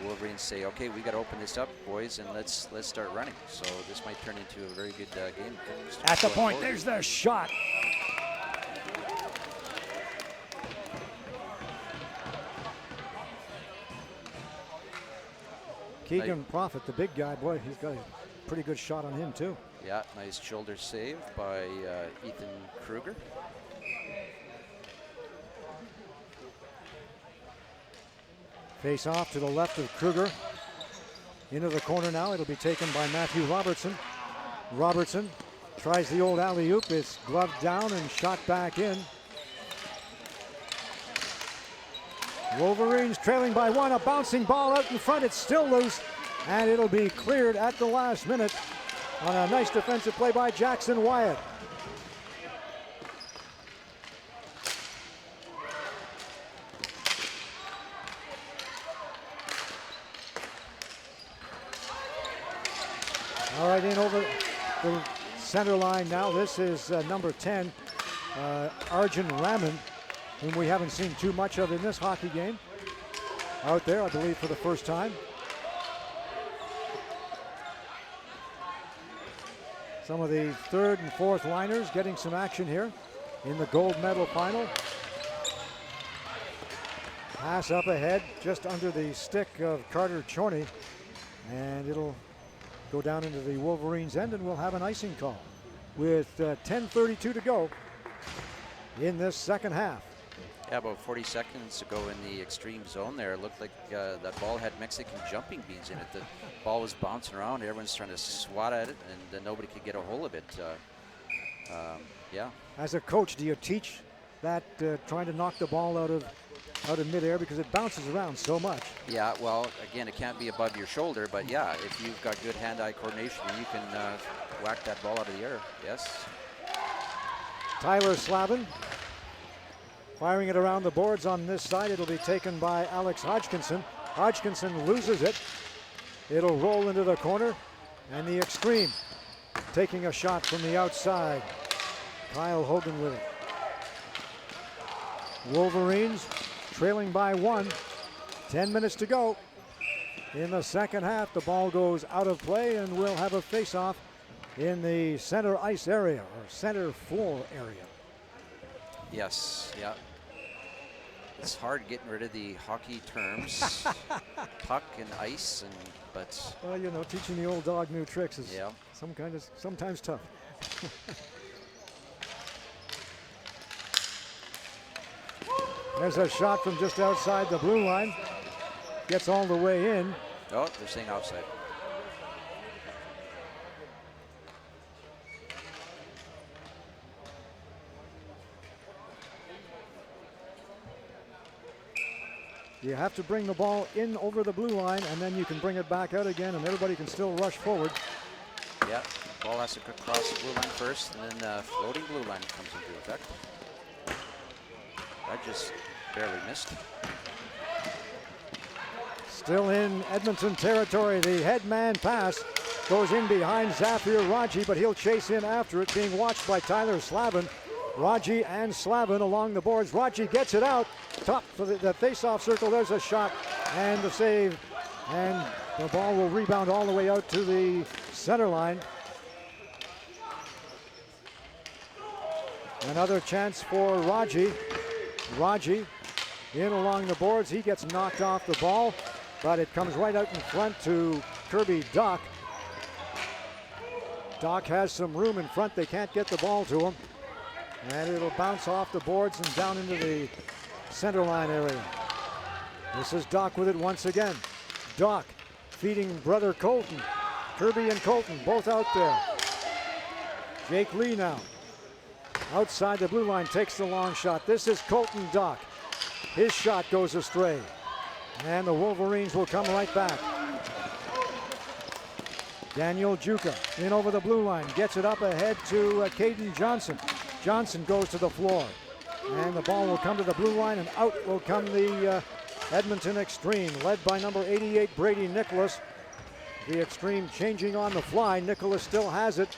Wolverines say, okay, we got to open this up, boys, and let's start running. So this might turn into a very good game. At the point, there's the shot. Keegan Profit, the big guy, boy, he's got a pretty good shot on him too. Yeah, nice shoulder save by Ethan Kruger. Face off to the left of Kruger. Into the corner now, it'll be taken by Matthew Robertson. Robertson tries the old alley-oop, it's gloved down and shot back in. Wolverines trailing by 1, a bouncing ball out in front, it's still loose, and it'll be cleared at the last minute on a nice defensive play by Jackson Wyatt. All right, in over the center line now, this is number 10, Arjun Raman, whom we haven't seen too much of in this hockey game. Out there, I believe, for the first time. Some of the third and fourth liners getting some action here in the gold medal final. Pass up ahead, just under the stick of Carter Chorney, and it'll go down into the Wolverines' end, and we'll have an icing call with 10:32 to go in this second half. Yeah, about 40 seconds ago in the Xtreme zone there, it looked like that ball had Mexican jumping beans in it. The ball was bouncing around, everyone's trying to swat at it, and nobody could get a hold of it. Yeah. As a coach, do you teach that, trying to knock the ball out of midair, because it bounces around so much? Yeah, well, again, it can't be above your shoulder, but yeah, if you've got good hand-eye coordination, you can whack that ball out of the air, yes. Tyler Slavin firing it around the boards on this side. It'll be taken by Alex Hodgkinson. Hodgkinson loses it. It'll roll into the corner, and the Xtreme taking a shot from the outside. Kyle Hogan with it. Wolverines trailing by 1. 10 minutes to go. In the second half, the ball goes out of play, and we'll have a face-off in the center ice area, or center floor area. Yes, yeah. It's hard getting rid of the hockey terms, puck and ice, but well, you know, teaching the old dog new tricks is yeah. sometimes tough. There's a shot from just outside the blue line. Gets all the way in. Oh, they're saying outside. You have to bring the ball in over the blue line, and then you can bring it back out again, and everybody can still rush forward. Yeah, ball has to cross the blue line first, and then floating blue line comes into effect. That just barely missed. Still in Edmonton territory. The head man pass goes in behind Zafir Raji, but he'll chase in after it, being watched by Tyler Slavin. Raji and Slavin along the boards. Raji gets it out. Top for the face-off circle. There's a shot and the save. And the ball will rebound all the way out to the center line. Another chance for Raji. Raji in along the boards. He gets knocked off the ball, but it comes right out in front to Kirby Doc. Doc has some room in front. They can't get the ball to him. And it'll bounce off the boards and down into the center line area. This is Doc with it once again. Doc feeding brother Colton. Kirby and Colton both out there. Jake Lee now. Outside the blue line, takes the long shot. This is Colton Doc. His shot goes astray. And the Wolverines will come right back. Daniel Juka in over the blue line. Gets it up ahead to Caden Johnson. Johnson goes to the floor. And the ball will come to the blue line, and out will come the Edmonton Xtreme, led by number 88, Brady Nicholas. The Xtreme changing on the fly. Nicholas still has it.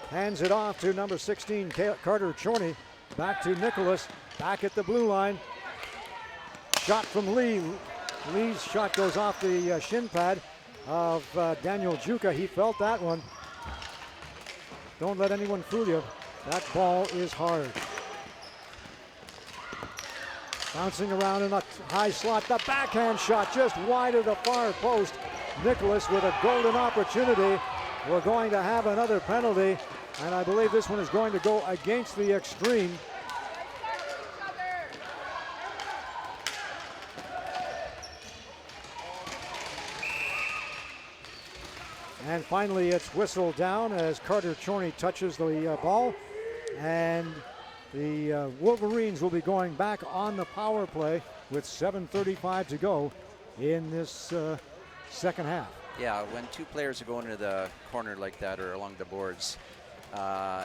Hands it off to number 16, Carter Chorney. Back to Nicholas. Back at the blue line. Shot from Lee. Lee's shot goes off the shin pad of Daniel Juka. He felt that one. Don't let anyone fool you. That ball is hard. Bouncing around in a high slot. The backhand shot just wide of the far post. Nicholas with a golden opportunity. We're going to have another penalty, and I believe this one is going to go against the Xtreme. And finally it's whistled down as Carter Chorney touches the ball, and the Wolverines will be going back on the power play with 7:35 to go in this second half. Yeah, when two players are going to the corner like that or along the boards,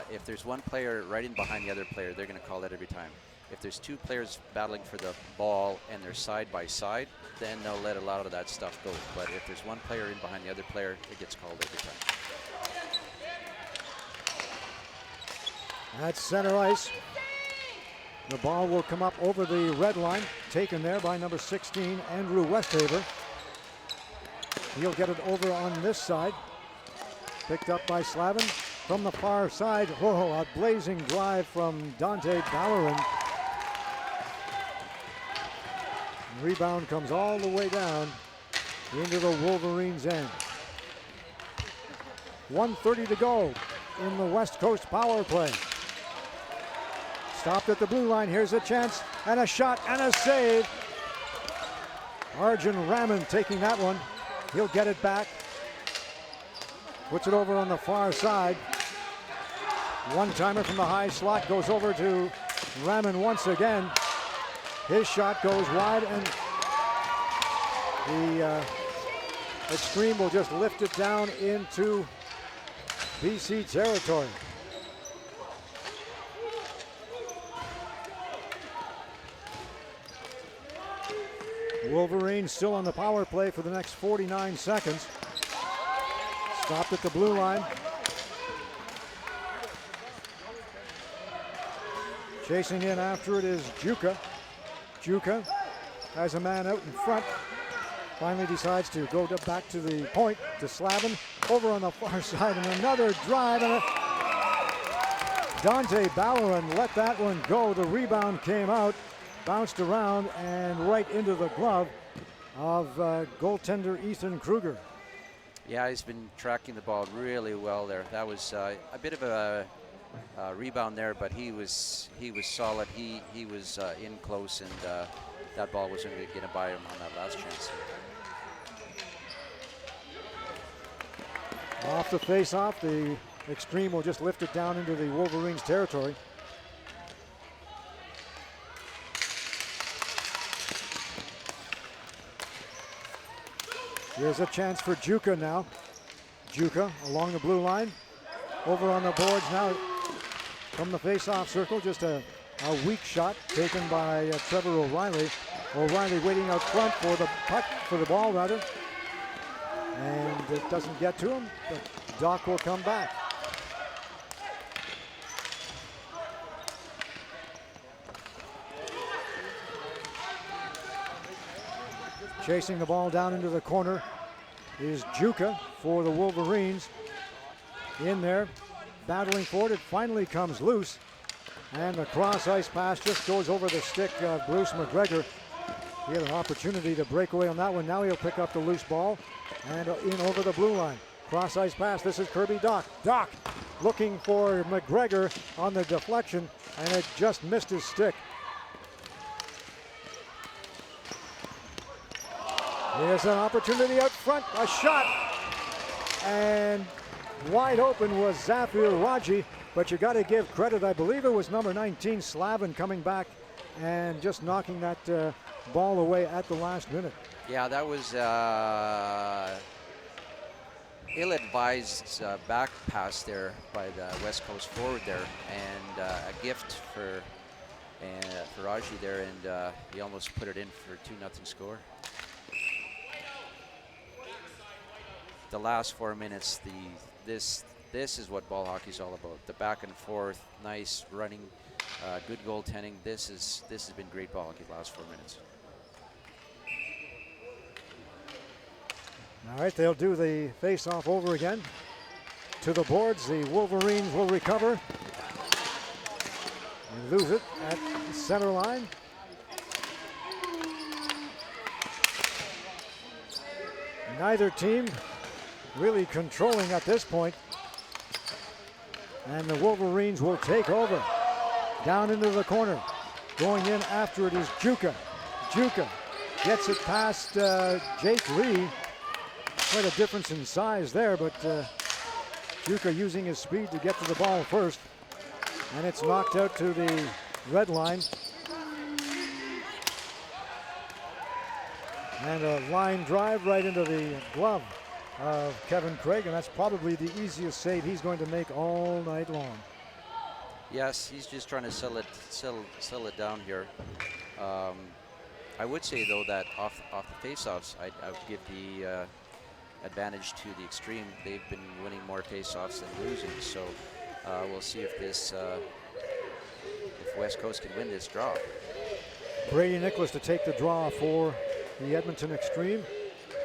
if there's one player right in behind the other player, they're going to call that every time. If there's two players battling for the ball and they're side by side, then they'll let a lot of that stuff go. But if there's one player in behind the other player, it gets called every time. That's center ice. The ball will come up over the red line, taken there by number 16, Andrew Westhaver. He'll get it over on this side. Picked up by Slavin from the far side. Whoa, a blazing drive from Dante Ballerin. Rebound comes all the way down into the Wolverines' end. 1:30 to go in the West Coast power play. Stopped at the blue line. Here's a chance and a shot and a save. Arjun Raman taking that one. He'll get it back. Puts it over on the far side. One-timer from the high slot goes over to Raman once again. His shot goes wide, and the Xtreme will just lift it down into BC territory. Wolverines still on the power play for the next 49 seconds. Stopped at the blue line. Chasing in after it is Juka. Juka has a man out in front. Finally decides to go back to the point to Slavin. Over on the far side and another drive. And Dante Ballerin let that one go. The rebound came out, bounced around and right into the glove of goaltender Ethan Kruger. Yeah, he's been tracking the ball really well there. That was a bit of a rebound there, but he was solid. He was in close, and that ball was going to get by him on that last chance. Off the face-off, the Xtreme will just lift it down into the Wolverines territory. Here's a chance for Juka now. Juka along the blue line. Over on the boards now from the face-off circle. Just a weak shot taken by Trevor O'Reilly. O'Reilly waiting out front for the puck, for the ball rather. And it doesn't get to him, but Doc will come back. Chasing the ball down into the corner is Juka for the Wolverines. In there, battling for it. It finally comes loose. And the cross ice pass just goes over the stick of Bruce McGregor. He had an opportunity to break away on that one. Now he'll pick up the loose ball and in over the blue line. Cross ice pass. This is Kirby Doc. Doc looking for McGregor on the deflection, and it just missed his stick. Here's an opportunity out front. A shot. And wide open was Zafir Raji, but you got to give credit. I believe it was number 19, Slavin, coming back and just knocking that ball away at the last minute. Yeah, that was ill-advised back pass there by the West Coast forward there, and a gift for Raji there, and he almost put it in for a 2-0 score. The last 4 minutes, this is what ball hockey is all about. The back and forth, nice running, good goaltending. This has been great ball hockey the last 4 minutes. All right, they'll do the face-off over again. To the boards, the Wolverines will recover. And lose it at the center line. Neither team really controlling at this point. And the Wolverines will take over. Down into the corner. Going in after it is Juka. Juka gets it past Jake Lee. Quite a difference in size there, but Juka using his speed to get to the ball first. And it's knocked out to the red line. And a line drive right into the glove of Kevin Craig, and that's probably the easiest save he's going to make all night long. Yes, he's just trying to settle it down here. I would say though that off the faceoffs, I would give the advantage to the Xtreme. They've been winning more faceoffs than losing, so we'll see if West Coast can win this draw. Brady Nicholas to take the draw for the Edmonton Xtreme.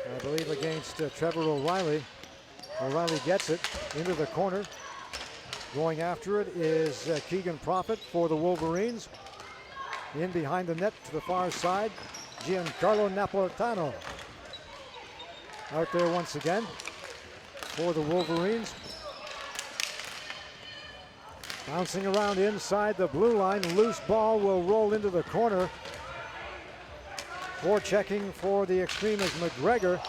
I believe against Trevor O'Reilly. O'Reilly gets it into the corner. Going after it is Keegan Prophet for the Wolverines. In behind the net to the far side, Giancarlo Napolitano. Out there once again for the Wolverines. Bouncing around inside the blue line. Loose ball will roll into the corner. Forechecking for the Xtreme is McGregor.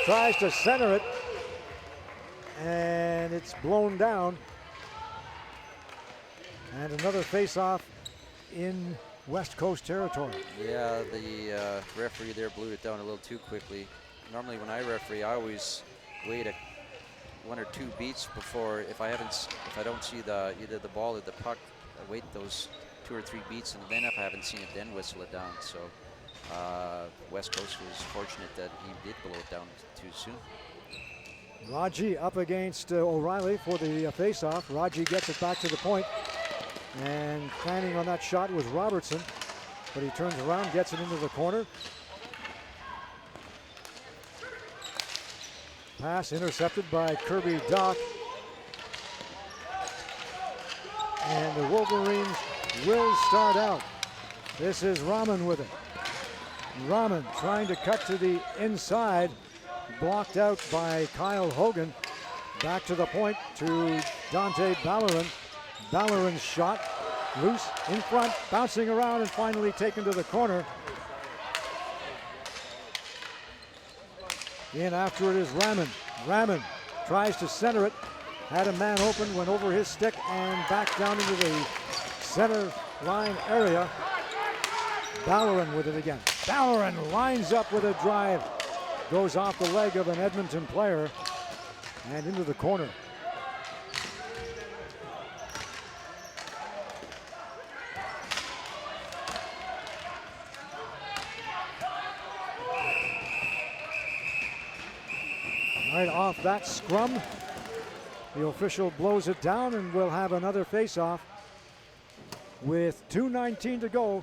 Tries to center it. And it's blown down. And another face-off in West Coast territory. Yeah, the referee there blew it down a little too quickly. Normally when I referee, I always wait 1 or 2 beats before, if I don't see either the ball or the puck, I wait those 2 or 3 beats, and then if I haven't seen it, then whistle it down. So West Coast was fortunate that he did blow it down too soon. Raji up against O'Reilly for the face-off. Raji gets it back to the point, and planning on that shot was Robertson, but he turns around, gets it into the corner. Pass intercepted by Kirby Dock, and the Wolverines will start out. This is Rahman with it. Rahman trying to cut to the inside, blocked out by Kyle Hogan. Back to the point to Dante Ballerin. Ballerin's shot, loose in front, bouncing around and finally taken to the corner. In after it is Rahman. Rahman tries to center it, had a man open, went over his stick and back down into the center line area. Ballerin with it again. Ballerin lines up with a drive. Goes off the leg of an Edmonton player and into the corner. Right off that scrum, the official blows it down, and we'll have another face-off with 2:19 to go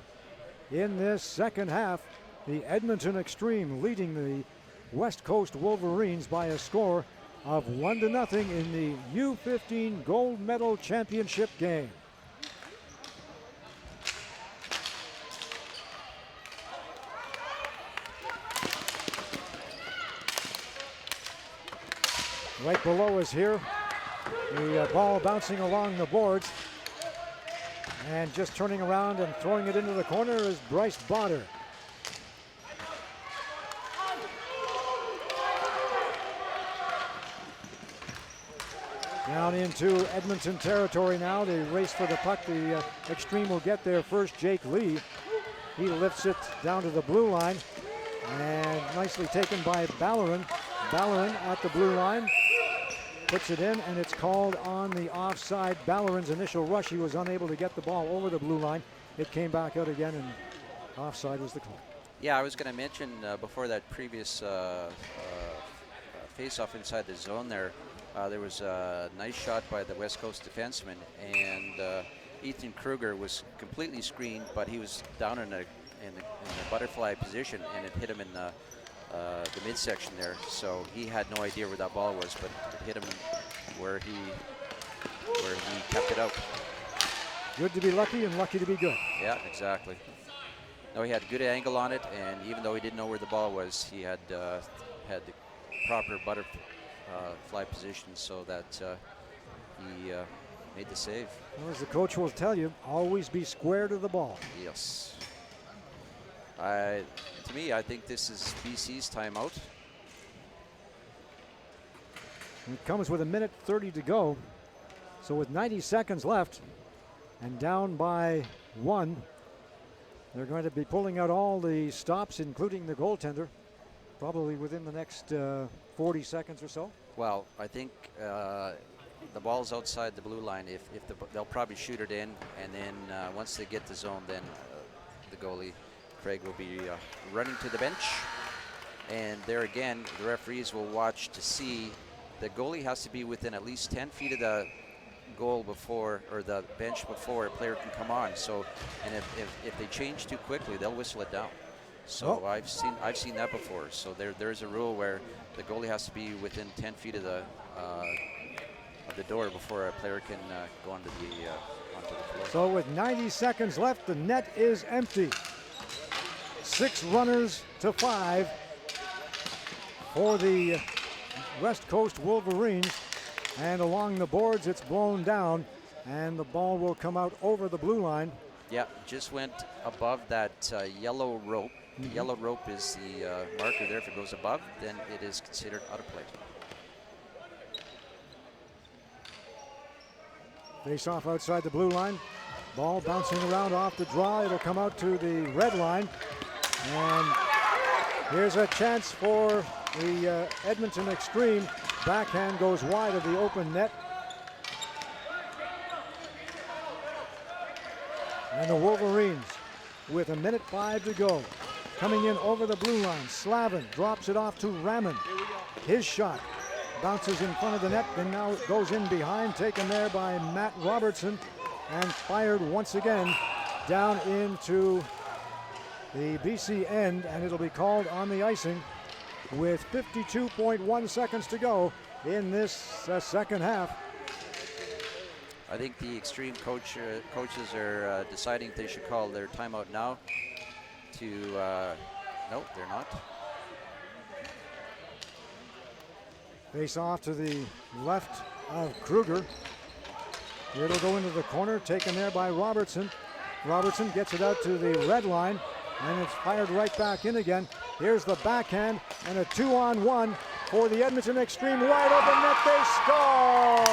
in this second half. The Edmonton Xtreme leading the West Coast Wolverines by a score of 1-0 in the U-15 Gold Medal Championship game. Right below us here, the ball bouncing along the boards, and just turning around and throwing it into the corner is Bryce Botter. Down into Edmonton territory now. They race for the puck. The Xtreme will get there first. Jake Lee. He lifts it down to the blue line, and nicely taken by Ballerin. Ballerin at the blue line. Puts it in, and it's called on the offside. Ballerin's initial rush, he was unable to get the ball over the blue line. It came back out again, and offside was the call. Yeah, I was going to mention before that previous face-off inside the zone there, there was a nice shot by the West Coast defenseman, and Ethan Kruger was completely screened, but he was down in a butterfly position, and it hit him in the midsection there, so he had no idea where that ball was, but it hit him where he kept it out. Good to be lucky and lucky to be good. Yeah, exactly. No, he had a good angle on it, and even though he didn't know where the ball was, he had the proper butterfly position, so that he made the save. Well, as the coach will tell you, always be square to the ball. Yes. To me, I think this is BC's timeout. It comes with 1:30 to go. So with 90 seconds left and down by 1, they're going to be pulling out all the stops, including the goaltender, probably within the next 40 seconds or so. Well, I think the ball's outside the blue line. They'll probably shoot it in, and then once they get the zone, then the goalie Craig will be running to the bench, and there again the referees will watch to see the goalie has to be within at least 10 feet of the goal before, or the bench before a player can come on. So, and if they change too quickly, they'll whistle it down. So I've seen that before. So there's a rule where the goalie has to be within 10 feet of the door before a player can go onto the floor. So with 90 seconds left, the net is empty. 6 runners to 5 for the West Coast Wolverines, and along the boards it's blown down, and the ball will come out over the blue line. Yeah, just went above that yellow rope. The yellow rope is the marker there. If it goes above, then it is considered out of play. Face off outside the blue line. Ball bouncing around off the draw. It'll come out to the red line. And here's a chance for the Edmonton Xtreme. Backhand goes wide of the open net. And the Wolverines with 1:05 to go coming in over the blue line. Slavin drops it off to Raman. His shot bounces in front of the net, and now it goes in behind, taken there by Matt Robertson, and fired once again down into the BC end, and it'll be called on the icing with 52.1 seconds to go in this second half. I think the Xtreme coaches are deciding they should call their timeout now to, no, they're not. Face off to the left of Kruger. It'll go into the corner, taken there by Robertson. Robertson gets it out to the red line, and it's fired right back in again. Here's the backhand, and a 2-on-1 for the Edmonton Xtreme. Wide open net, they score!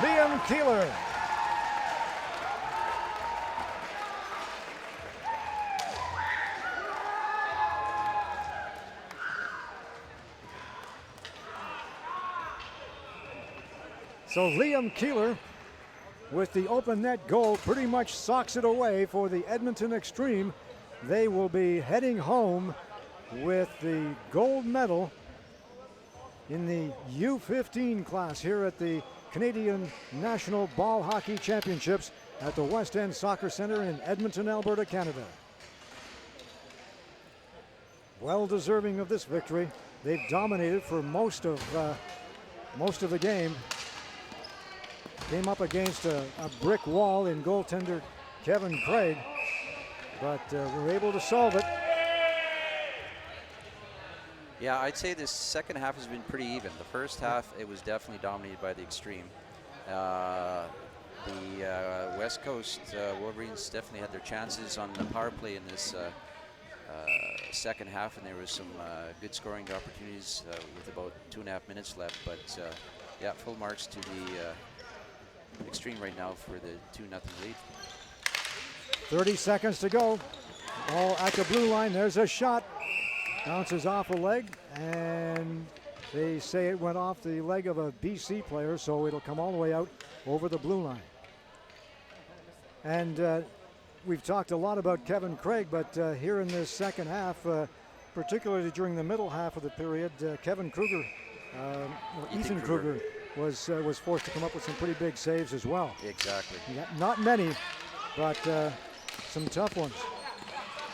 Liam Keeler. So Liam Keeler with the open net goal pretty much socks it away for the Edmonton Xtreme. They will be heading home with the gold medal in the U-15 class here at the Canadian National Ball Hockey Championships at the West End Soccer Centre in Edmonton, Alberta, Canada. Well deserving of this victory. They've dominated for most of the game. Came up against a brick wall in goaltender Kevin Craig, but were able to solve it. Yeah, I'd say this second half has been pretty even. The first half, it was definitely dominated by the Xtreme. The West Coast Wolverines definitely had their chances on the power play in this second half, and there was some good scoring opportunities with about 2.5 minutes left. But yeah, full marks to the Xtreme right now for the 2-0 lead. 30 seconds to go. Ball at the blue line. There's a shot. Bounces off a leg, and they say it went off the leg of a BC player, so it'll come all the way out over the blue line. And we've talked a lot about Kevin Craig, but here in this second half, particularly during the middle half of the period, Ethan Kruger was forced to come up with some pretty big saves as well. Exactly. Yeah, not many, but some tough ones.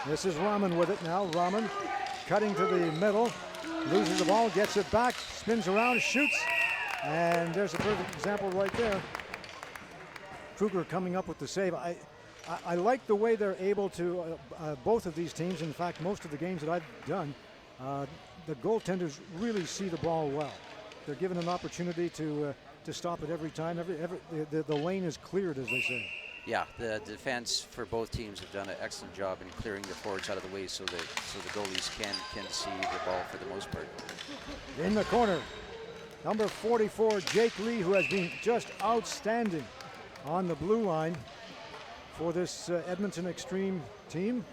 This is Raman with it now. Raman cutting to the middle, loses the ball, gets it back, spins around, shoots, and there's a perfect example right there. Kruger coming up with the save. I like the way they're able to, both of these teams, in fact, most of the games that I've done, the goaltenders really see the ball well. They're given an opportunity to stop it every time. The lane is cleared, as they say. Yeah, the defense for both teams have done an excellent job in clearing the forwards out of the way so the goalies can see the ball for the most part. In the corner, number 44, Jake Lee, who has been just outstanding on the blue line for this Edmonton Xtreme team.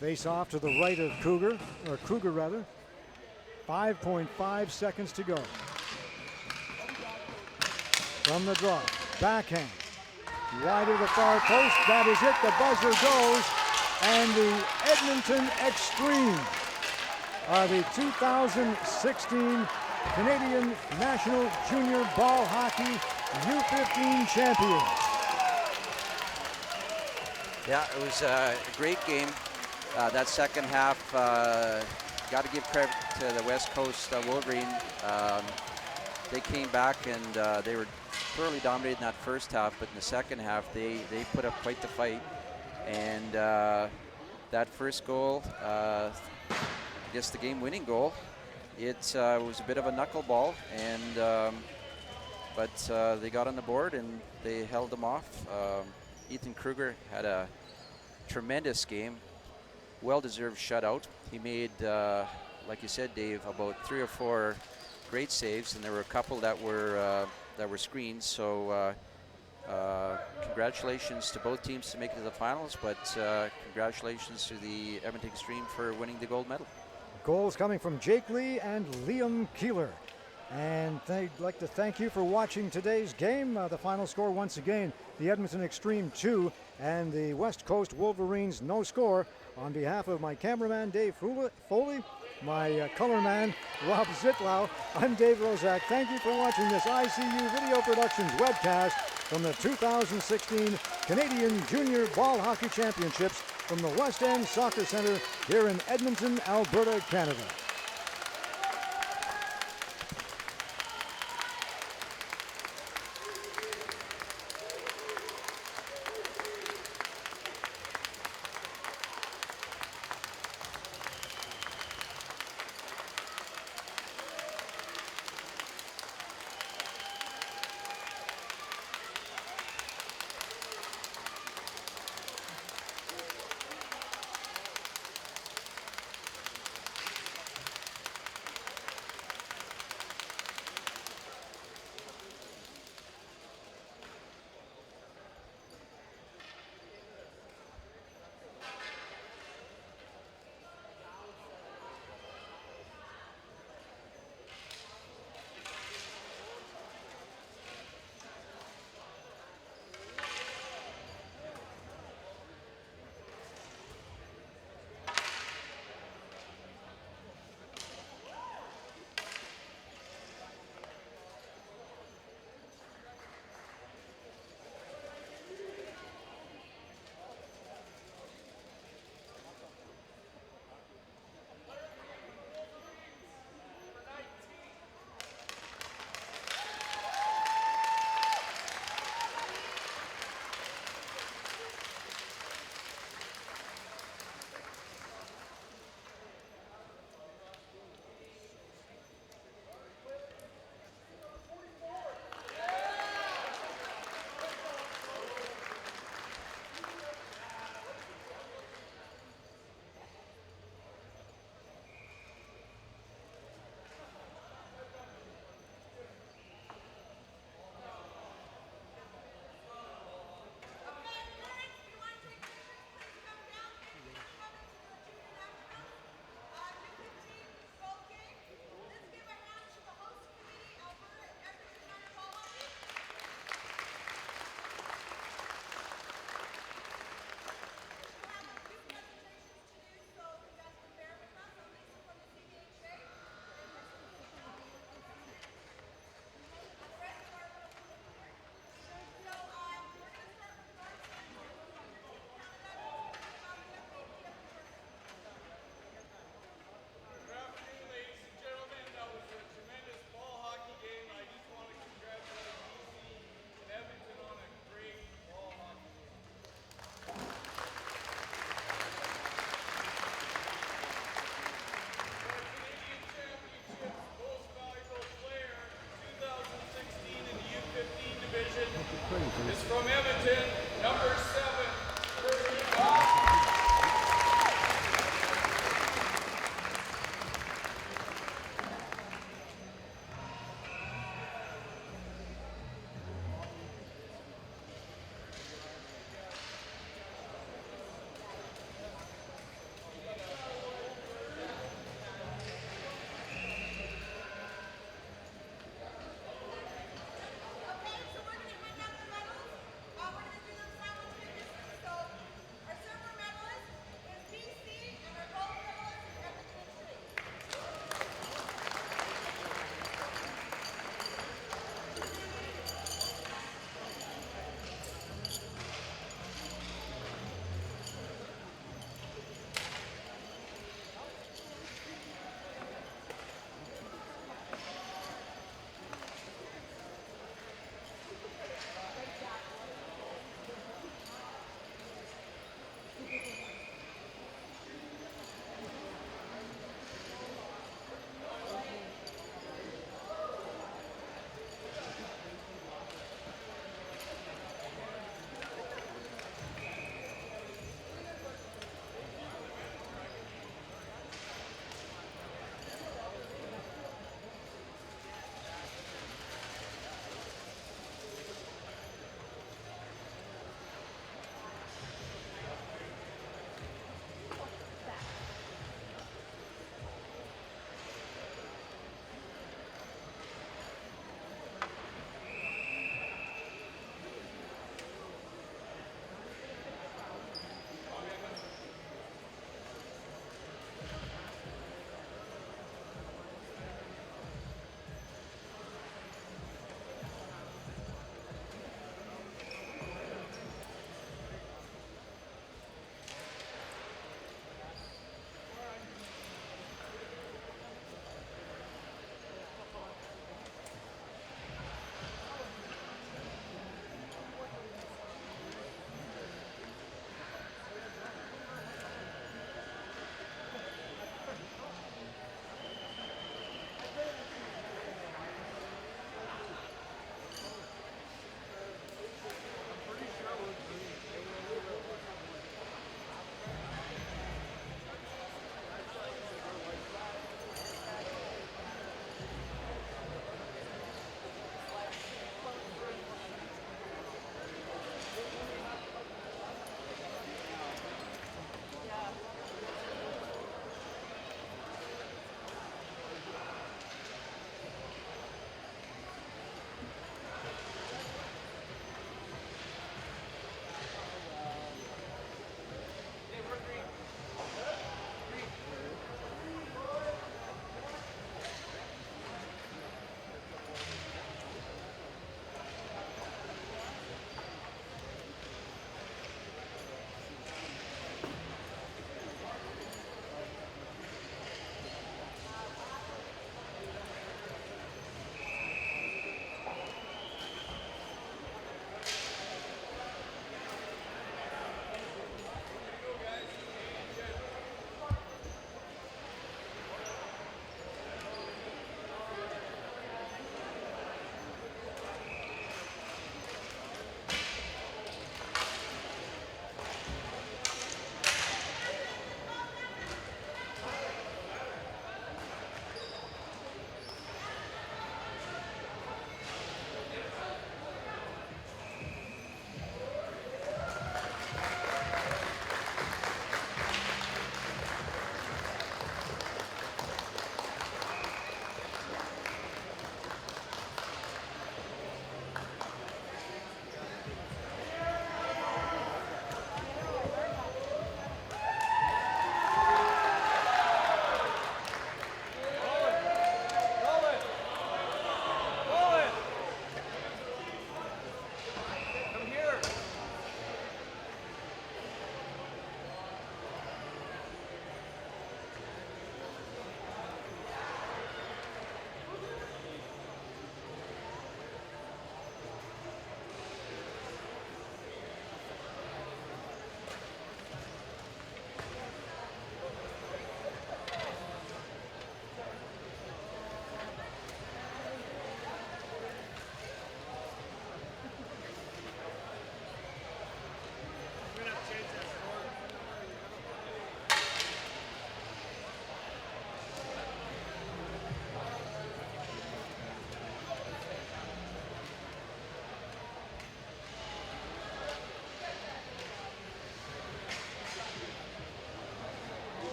Face off to the right of Kruger. 5.5 seconds to go. From the draw, backhand, wide of the far post. That is it. The buzzer goes, and the Edmonton Xtreme are the 2016 Canadian National Junior Ball Hockey U-15 champions. Yeah, it was a great game. That second half, got to give credit to the West Coast Wolverine. They came back and they were thoroughly dominated in that first half, but in the second half, they put up quite the fight. And that first goal, I guess the game-winning goal, it was a bit of a knuckleball, and but they got on the board and they held them off. Ethan Kruger had a tremendous game. Well-deserved shutout. He made, like you said, Dave, about 3 or 4 great saves, and there were a couple that were screens. So congratulations to both teams to make it to the finals, but congratulations to the Edmonton Xtreme for winning the gold medal. Goals coming from Jake Lee and Liam Keeler. And I'd like to thank you for watching today's game. The final score once again, the Edmonton Xtreme 2 and the West Coast Wolverines no score. On behalf of my cameraman Dave Foley, my color man Rob Zitlau, I'm Dave Rozak. Thank you for watching this ICU Video Productions webcast from the 2016 Canadian Junior Ball Hockey Championships from the West End Soccer Centre here in Edmonton, Alberta, Canada. Crazy. It's from Edmonton, number